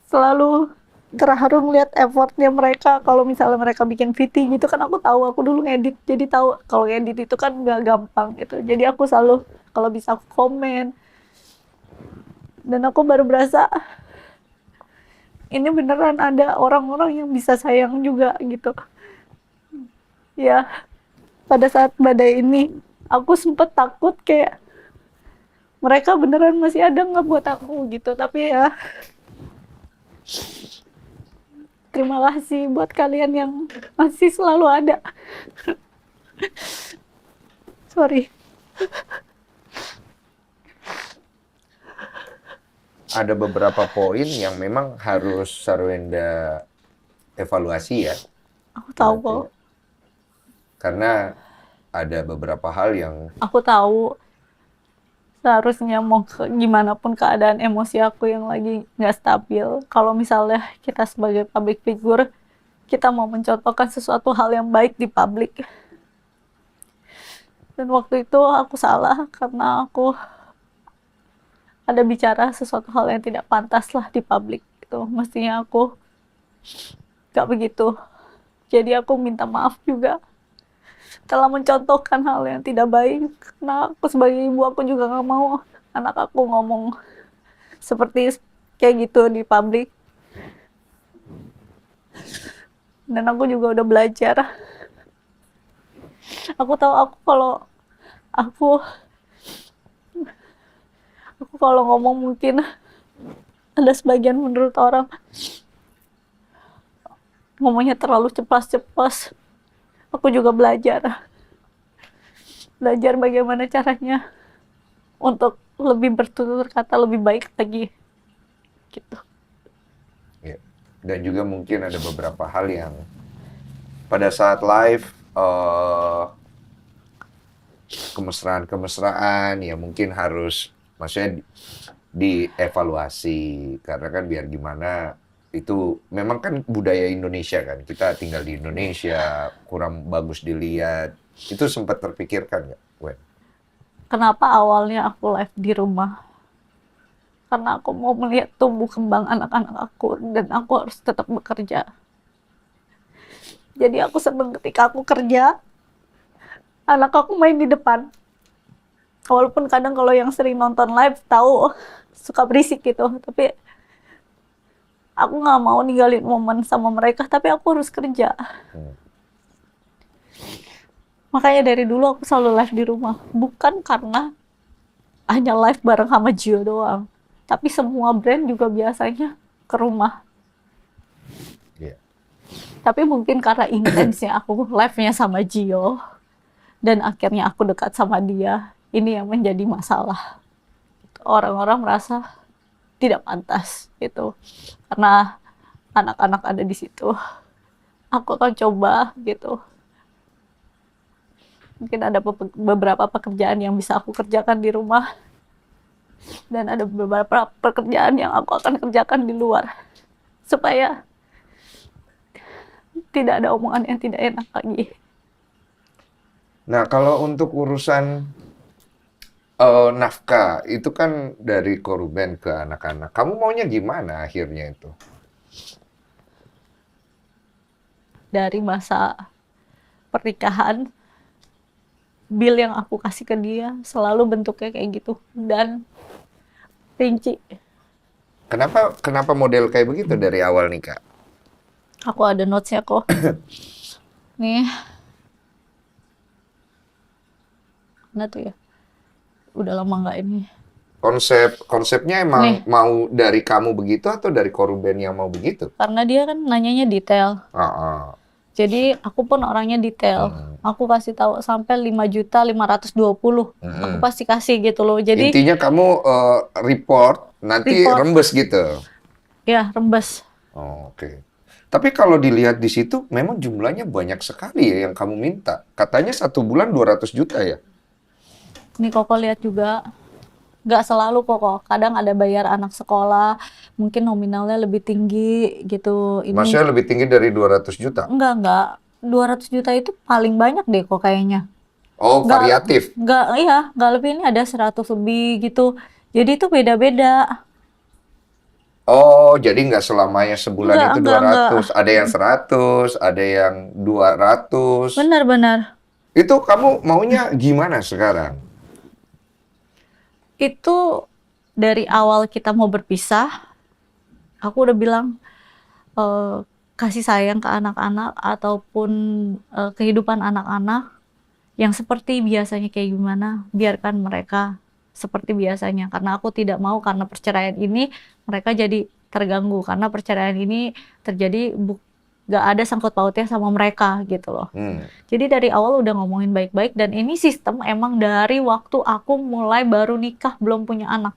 selalu terharu ngeliat effortnya mereka. Kalau misalnya mereka bikin VT gitu kan, aku tahu, aku dulu ngedit, jadi tahu kalau ngedit itu kan nggak gampang gitu. Jadi aku selalu kalau bisa aku komen, dan aku baru berasa ini beneran ada orang-orang yang bisa sayang juga gitu. Ya, pada saat badai ini aku sempet takut kayak mereka beneran masih ada nggak buat aku gitu. Tapi ya terima kasih buat kalian yang masih selalu ada. Sorry. ada beberapa poin yang memang harus Sarwenda evaluasi ya. Aku tahu Berarti kok. ya. Karena ada beberapa hal yang Aku tahu seharusnya mau gimana pun keadaan emosi aku yang lagi nggak stabil. Kalau misalnya kita sebagai public figure, kita mau mencontohkan sesuatu hal yang baik di publik. Dan waktu itu aku salah karena aku ada bicara sesuatu hal yang tidak pantas lah di publik gitu. Mestinya aku gak begitu. Jadi aku minta maaf juga telah mencontohkan hal yang tidak baik. Karena aku sebagai ibu, aku juga gak mau anak aku ngomong seperti kayak gitu di publik. Dan aku juga udah belajar. Aku tahu aku kalau ngomong mungkin ada sebagian menurut orang ngomongnya terlalu cepat-cepat. Aku juga belajar bagaimana caranya untuk lebih bertutur kata lebih baik lagi gitu. ya, dan juga mungkin ada beberapa hal yang pada saat live kemesraan ya mungkin harus maksudnya dievaluasi, karena kan biar gimana itu memang kan budaya Indonesia kan, kita tinggal di Indonesia kurang bagus dilihat. Itu sempat terpikirkan nggak, Wen? Kenapa awalnya aku live di rumah? Karena aku mau melihat tumbuh kembang anak-anak aku dan aku harus tetap bekerja. Jadi aku seneng ketika aku kerja, anak aku main di depan. Walaupun kadang kalau yang sering nonton live tahu suka berisik gitu, tapi Aku nggak mau ninggalin momen sama mereka, tapi aku harus kerja. Makanya dari dulu aku selalu live di rumah. Bukan karena hanya live bareng sama Gio doang. Tapi semua brand juga biasanya ke rumah. Iya. Tapi mungkin karena intensnya aku live-nya sama Gio, dan akhirnya aku dekat sama dia, ini yang menjadi masalah. Orang-orang merasa tidak pantas gitu. Karena anak-anak ada di situ. Aku akan coba gitu. Mungkin ada beberapa pekerjaan yang bisa aku kerjakan di rumah. Dan ada beberapa pekerjaan yang aku akan kerjakan di luar. Supaya tidak ada omongan yang tidak enak lagi. Nah, kalau untuk urusan nafkah, itu kan dari korban ke anak-anak. Kamu maunya gimana akhirnya itu? Dari masa pernikahan, bill yang aku kasih ke dia selalu bentuknya kayak gitu. Dan rinci. Kenapa model kayak begitu dari awal nikah? Aku ada notes-nya kok. Nih. Mana tuh ya? Udah lama nggak ini. Konsepnya emang Nih. mau dari kamu begitu atau dari korban yang mau begitu? Karena dia kan nanyanya detail. Jadi aku pun orangnya detail. Aku kasih tahu sampai 5.520.000. Aku pasti kasih gitu loh. Jadi Intinya kamu report, nanti Report. rembes gitu. ya rembes. Oh, oke. Tapi kalau dilihat di situ, memang jumlahnya banyak sekali ya yang kamu minta. Katanya 1 bulan 200 juta ya? Nih Koko lihat juga. Nggak selalu Koko. Kadang ada bayar anak sekolah. Mungkin nominalnya lebih tinggi gitu. Ini Maksudnya lebih tinggi dari 200 juta? enggak. 200 juta itu paling banyak deh kok kayaknya. Oh, Nggak, variatif. nggak lebih, ini ada 100 lebih gitu. Jadi itu beda-beda. Oh, jadi nggak selamanya sebulan itu Enggak. 200. Ada yang 100, ada yang 200. Benar-benar. Itu kamu maunya gimana sekarang? Itu dari awal kita mau berpisah, aku udah bilang kasih sayang ke anak-anak ataupun kehidupan anak-anak yang seperti biasanya kayak gimana, biarkan mereka seperti biasanya. Karena aku tidak mau karena perceraian ini mereka jadi terganggu. Karena perceraian ini terjadi gak ada sangkut pautnya sama mereka gitu loh. Jadi dari awal udah ngomongin baik-baik, dan ini sistem emang dari waktu aku mulai baru nikah belum punya anak.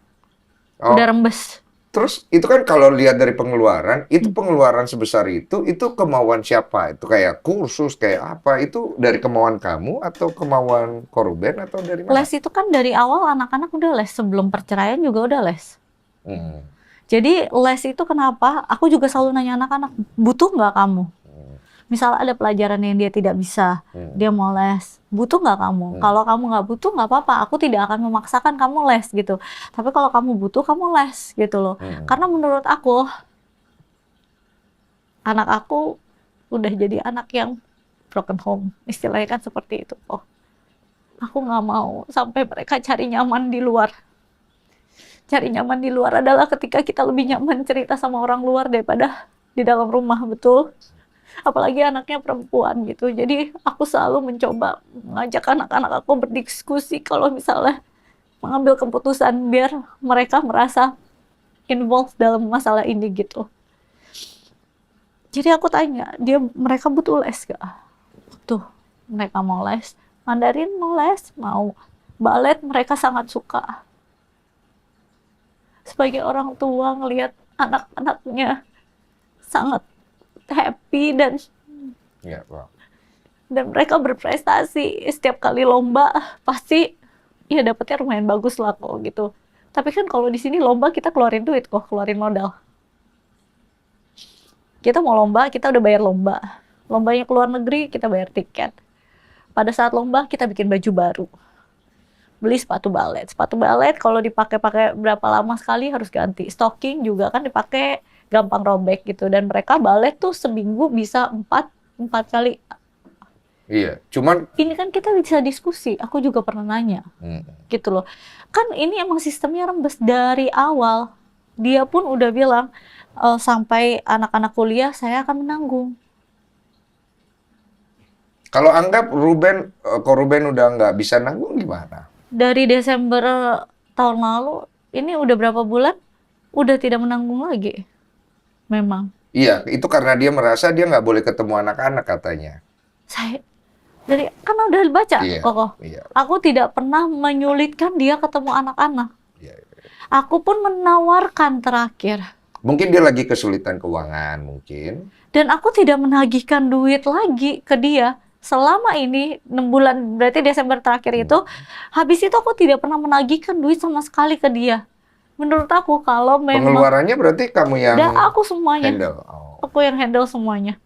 Oh, Udah rembes. terus itu kan kalau lihat dari pengeluaran, itu pengeluaran sebesar itu kemauan siapa? Itu kayak kursus, kayak apa? Itu dari kemauan kamu atau kemauan korban atau dari mana? Les itu kan dari awal anak-anak udah les, sebelum perceraian juga udah les. Hmm. Jadi les itu kenapa? Aku juga selalu nanya anak-anak, butuh nggak kamu? Misal ada pelajaran yang dia tidak bisa, dia mau les, butuh nggak kamu? Kalau kamu nggak butuh, nggak apa-apa, aku tidak akan memaksakan kamu les gitu. Tapi kalau kamu butuh, kamu les gitu loh. Karena menurut aku, anak aku udah jadi anak yang broken home, istilahnya kan seperti itu. Oh, aku nggak mau sampai mereka cari nyaman di luar. Cari nyaman di luar adalah ketika kita lebih nyaman cerita sama orang luar daripada di dalam rumah, betul? Apalagi anaknya perempuan gitu. Jadi aku selalu mencoba mengajak anak-anak aku berdiskusi kalau misalnya mengambil keputusan, biar mereka merasa involved dalam masalah ini gitu. Jadi aku tanya, mereka butuh les gak? Tuh, mereka mau les. Mandarin mau les, mau balet, mereka sangat suka. Sebagai orang tua ngelihat anak-anaknya sangat happy dan Ya, Pak. dan mereka berprestasi setiap kali lomba, pasti ya dapetnya lumayan bagus lah kok gitu. Tapi kan kalau di sini lomba kita keluarin duit kok, keluarin modal. Kita mau lomba, kita udah bayar lomba. Lombanya ke luar negeri, kita bayar tiket. Pada saat lomba kita bikin baju baru. Beli sepatu balet. Sepatu balet kalau dipakai berapa lama sekali harus ganti. Stocking juga kan dipakai gampang robek gitu. Dan mereka balet tuh seminggu bisa 4 kali. Iya, cuman Ini kan kita bisa diskusi. Aku juga pernah nanya. Gitu loh. Kan ini emang sistemnya rembes dari awal. dia pun udah bilang sampai anak-anak kuliah saya akan menanggung. Kalau anggap Ruben, kok Ruben udah nggak bisa nanggung gimana? Dari Desember tahun lalu, ini udah berapa bulan, udah tidak menanggung lagi. Memang. Iya, itu karena dia merasa dia nggak boleh ketemu anak-anak katanya. Kan udah baca, Iya, Koko. iya. Aku tidak pernah menyulitkan dia ketemu anak-anak. Iya, iya. Aku pun menawarkan terakhir. Mungkin dia lagi kesulitan keuangan, mungkin. Dan aku tidak menagihkan duit lagi ke dia. Selama ini 6 bulan, berarti Desember terakhir itu, habis itu aku tidak pernah menagihkan duit sama sekali ke dia. Menurut aku kalau memang Pengeluarannya berarti kamu yang dan aku semuanya, handle. Oh. aku yang handle semuanya.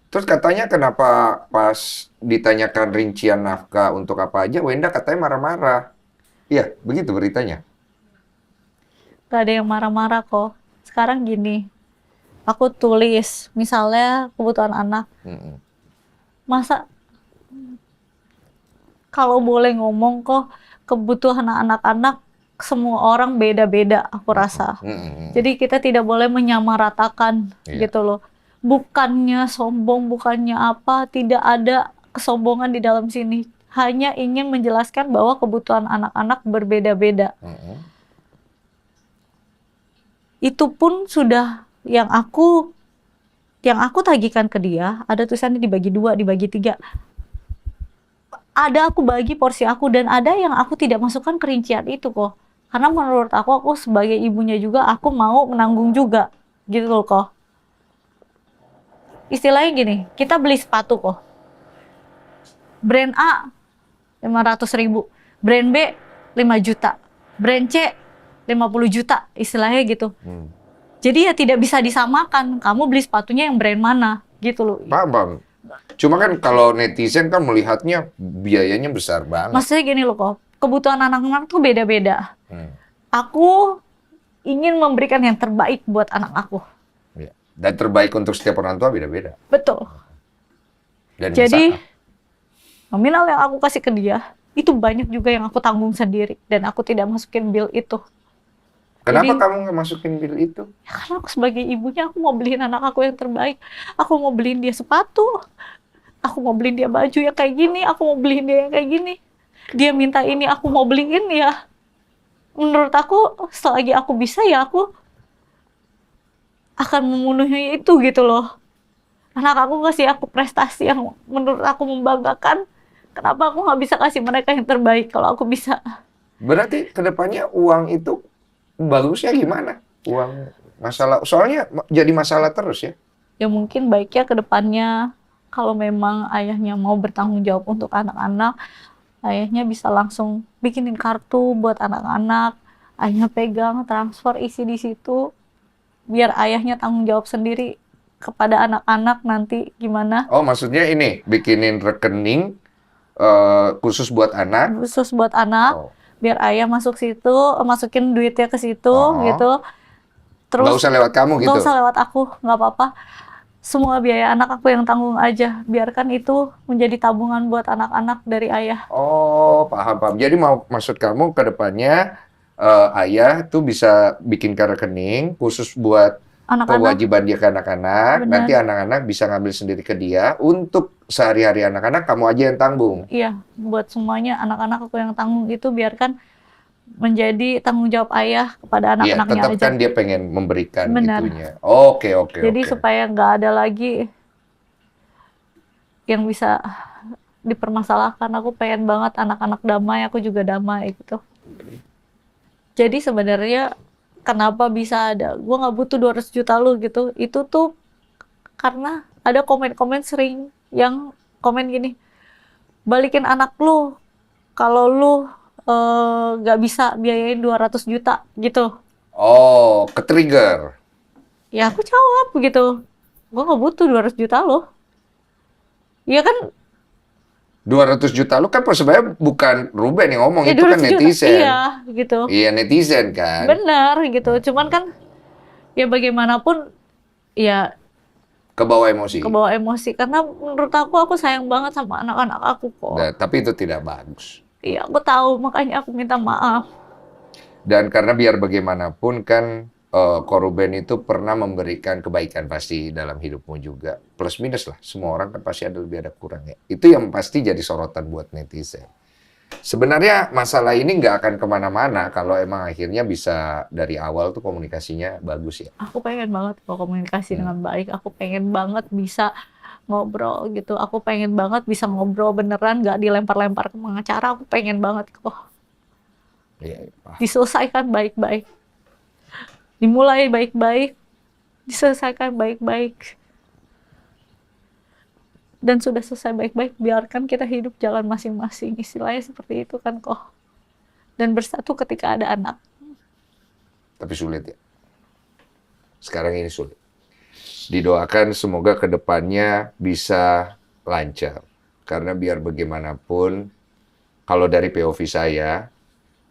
Terus katanya kenapa pas ditanyakan rincian nafkah untuk apa aja, Wenda katanya marah-marah. Iya, begitu beritanya. Gak ada yang marah-marah kok. Sekarang gini, aku tulis misalnya kebutuhan anak. Mm-mm. Masa kalau boleh ngomong kok kebutuhan anak-anak semua orang beda-beda aku rasa. Mm-mm. Jadi kita tidak boleh menyamaratakan Iya. gitu loh. Bukannya sombong, bukannya apa, tidak ada kesombongan di dalam sini. Hanya ingin menjelaskan bahwa kebutuhan anak-anak berbeda-beda. Mm-mm. Itu pun sudah yang aku tagihkan ke dia, ada tulisannya dibagi 2, dibagi 3. Ada aku bagi porsi aku dan ada yang aku tidak masukkan ke rincian itu kok. Karena menurut aku sebagai ibunya juga aku mau menanggung juga. Gitu loh kok. Istilahnya gini, kita beli sepatu kok. Brand A 500.000, brand B 5 juta, brand C 50 juta, istilahnya gitu. Jadi ya tidak bisa disamakan, kamu beli sepatunya yang brand mana, gitu loh. Paham, paham. Cuma kan kalau netizen kan melihatnya biayanya besar banget. Maksudnya gini loh kok, kebutuhan anak-anak tuh beda-beda. Aku ingin memberikan yang terbaik buat anak aku. Iya. Dan terbaik untuk setiap orang tua beda-beda. Betul. Dan Jadi nominal yang aku kasih ke dia, itu banyak juga yang aku tanggung sendiri. Dan aku tidak masukin bill itu. kenapa Jadi- kamu nggak masukin bill itu? Ya karena aku sebagai ibunya, aku mau beliin anak aku yang terbaik. Aku mau beliin dia sepatu. Aku mau beliin dia baju yang kayak gini. Aku mau beliin dia yang kayak gini. Dia minta ini, aku mau beliin ya. Menurut aku, selagi aku bisa ya aku akan memenuhi itu gitu loh. Anak aku kasih aku prestasi yang menurut aku membanggakan. Kenapa aku nggak bisa kasih mereka yang terbaik kalau aku bisa? Berarti kedepannya uang itu bagusnya gimana? Uang masalah, soalnya jadi masalah terus ya. Ya mungkin baiknya ke depannya kalau memang ayahnya mau bertanggung jawab untuk anak-anak, ayahnya bisa langsung bikinin kartu buat anak-anak, ayahnya pegang, transfer isi di situ, biar ayahnya tanggung jawab sendiri kepada anak-anak nanti gimana. Oh, maksudnya ini bikinin rekening khusus buat anak. Khusus buat anak, Oh. biar ayah masuk situ, masukin duitnya ke situ gitu. Terus Nggak usah lewat kamu gitu. nggak usah lewat aku, nggak apa-apa. Semua biaya anak aku yang tanggung aja. Biarkan itu menjadi tabungan buat anak-anak dari ayah. Oh, paham, paham. Jadi maksud kamu ke depannya ayah tuh bisa bikin rekening khusus buat Anak-anak, kewajiban dia ke anak-anak. Benar. Nanti anak-anak bisa ngambil sendiri ke dia. Untuk sehari-hari anak-anak kamu aja yang tanggung. iya, buat semuanya anak-anak aku yang tanggung itu biarkan menjadi tanggung jawab ayah kepada Iya, anak-anaknya tetap aja. kan dia pengen memberikan Benar. itunya. Oke, oke, Jadi oke. supaya nggak ada lagi yang bisa dipermasalahkan. Aku pengen banget anak-anak damai, aku juga damai gitu. Jadi sebenarnya kenapa bisa ada, gue nggak butuh 200 juta lu gitu. Itu tuh karena ada komen-komen sering yang komen gini, balikin anak lu kalau lu nggak bisa biayain 200 juta gitu. Oh, ke-trigger. Ya aku jawab begitu, gue nggak butuh 200 juta lo. Iya kan, 200 juta lu kan sebenarnya bukan Ruben yang ngomong, ya itu kan 200 juta, netizen. iya gitu. Iya, netizen kan. Benar gitu, cuman kan ya bagaimanapun ya Ke bawah emosi. kebawa emosi. Karena menurut aku sayang banget sama anak-anak aku kok. Nah, tapi itu tidak bagus. Iya aku tahu, makanya aku minta maaf. Dan karena biar bagaimanapun kan Ko Ruben itu pernah memberikan kebaikan pasti dalam hidupmu juga. Plus minus lah, semua orang kan pasti ada lebih ada kurangnya. Itu yang pasti jadi sorotan buat netizen. Sebenarnya masalah ini nggak akan kemana-mana kalau emang akhirnya bisa dari awal tuh komunikasinya bagus ya. Aku pengen banget kok komunikasi dengan baik. Aku pengen banget bisa ngobrol gitu. Aku pengen banget bisa ngobrol beneran, nggak dilempar-lempar ke pengacara. Aku pengen banget kok Iya, diselesaikan baik-baik. Dimulai baik-baik, diselesaikan baik-baik. Dan sudah selesai baik-baik, biarkan kita hidup jalan masing-masing. Istilahnya seperti itu kan kok. Dan bersatu ketika ada anak. tapi sulit ya. Sekarang ini sulit. Didoakan semoga kedepannya bisa lancar. Karena biar bagaimanapun, kalau dari POV saya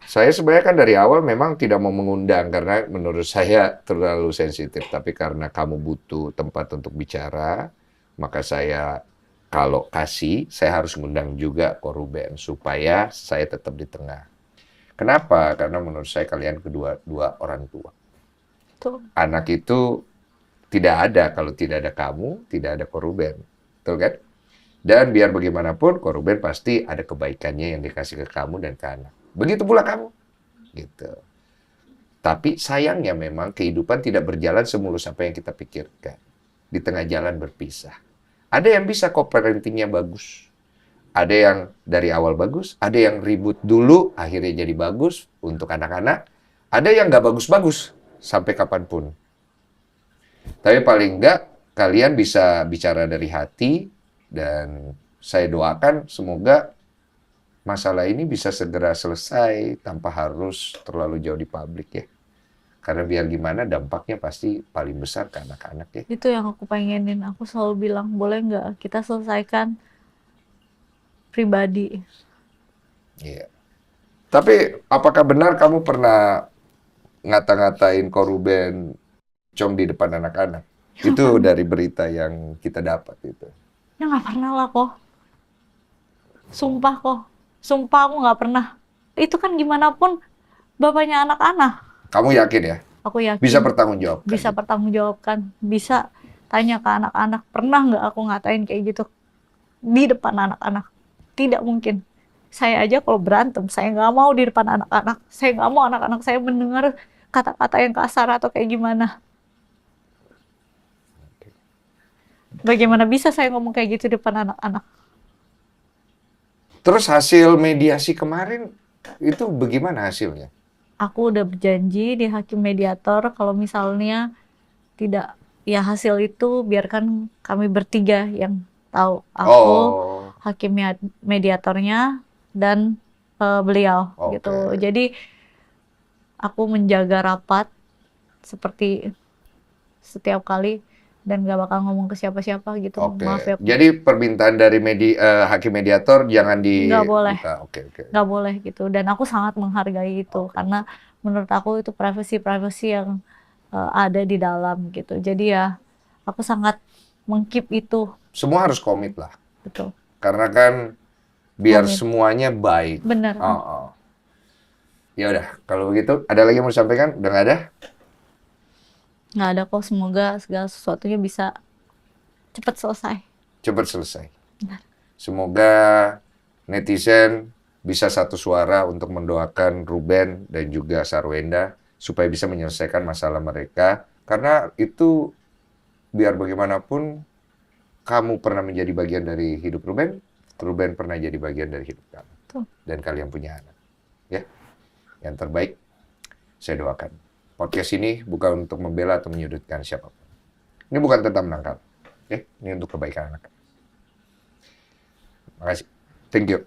sebenarnya kan dari awal memang tidak mau mengundang karena menurut saya terlalu sensitif. Tapi karena kamu butuh tempat untuk bicara, maka saya kalau kasih, saya harus mengundang juga Ko Ruben supaya saya tetap di tengah. Kenapa? Karena menurut saya kalian dua orang tua. Tuh. Anak itu tidak ada kalau tidak ada kamu, tidak ada Ko Ruben. Betul kan? Dan biar bagaimanapun, Ko Ruben pasti ada kebaikannya yang dikasih ke kamu dan ke anak. Begitu pula kamu. Gitu. Tapi sayangnya memang kehidupan tidak berjalan semulus apa yang kita pikirkan. Di tengah jalan berpisah. Ada yang bisa co-parentingnya bagus. Ada yang dari awal bagus. Ada yang ribut dulu, akhirnya jadi bagus untuk anak-anak. Ada yang nggak bagus-bagus sampai kapanpun. Tapi paling nggak, kalian bisa bicara dari hati. Dan saya doakan semoga masalah ini bisa segera selesai tanpa harus terlalu jauh di publik ya. Karena biar gimana dampaknya pasti paling besar ke anak-anak ya. Itu yang aku pengenin. Aku selalu bilang, boleh nggak kita selesaikan pribadi. Iya. Tapi apakah benar kamu pernah ngata-ngatain Ko Ruben Cong di depan anak-anak? Itu dari berita yang kita dapat itu. Ya nggak pernah lah kok. Sumpah kok. Sumpah aku nggak pernah. Itu kan gimana pun bapaknya anak-anak. Kamu yakin ya? Aku yakin. Bisa bertanggung jawab. Bisa pertanggungjawabkan. Bisa tanya ke anak-anak. Pernah nggak aku ngatain kayak gitu di depan anak-anak? Tidak mungkin. Saya aja kalau berantem, saya nggak mau di depan anak-anak. Saya nggak mau anak-anak saya mendengar kata-kata yang kasar atau kayak gimana. Bagaimana bisa saya ngomong kayak gitu di depan anak-anak? Terus hasil mediasi kemarin itu bagaimana hasilnya? Aku udah berjanji di hakim mediator kalau misalnya tidak, ya hasil itu biarkan kami bertiga yang tahu. Aku, hakim mediatornya, dan beliau gitu. Jadi aku menjaga rapat seperti setiap kali dan gak bakal ngomong ke siapa-siapa gitu. Maaf ya. Jadi permintaan dari hakim mediator jangan di... Nggak boleh. Oke. Nggak boleh gitu. Dan aku sangat menghargai itu karena menurut aku itu privasi yang ada di dalam gitu. Jadi ya aku sangat meng-keep itu. Semua harus komit lah. Betul. Karena kan biar Komit. Semuanya baik. Bener. Ya udah, kalau begitu ada lagi yang mau disampaikan? Udah nggak ada? Nggak ada kok. Semoga segala sesuatunya bisa cepat selesai. Cepat selesai. Benar. Semoga netizen bisa satu suara untuk mendoakan Ruben dan juga Sarwenda supaya bisa menyelesaikan masalah mereka. Karena itu biar bagaimanapun kamu pernah menjadi bagian dari hidup Ruben, Ruben pernah jadi bagian dari hidup kamu. Tuh. Dan kalian punya anak. Ya. Yang terbaik saya doakan. Podcast ini bukan untuk membela atau menyudutkan siapapun. Ini bukan tentang menangkal. Ini untuk kebaikan anak. Makasih. Thank you.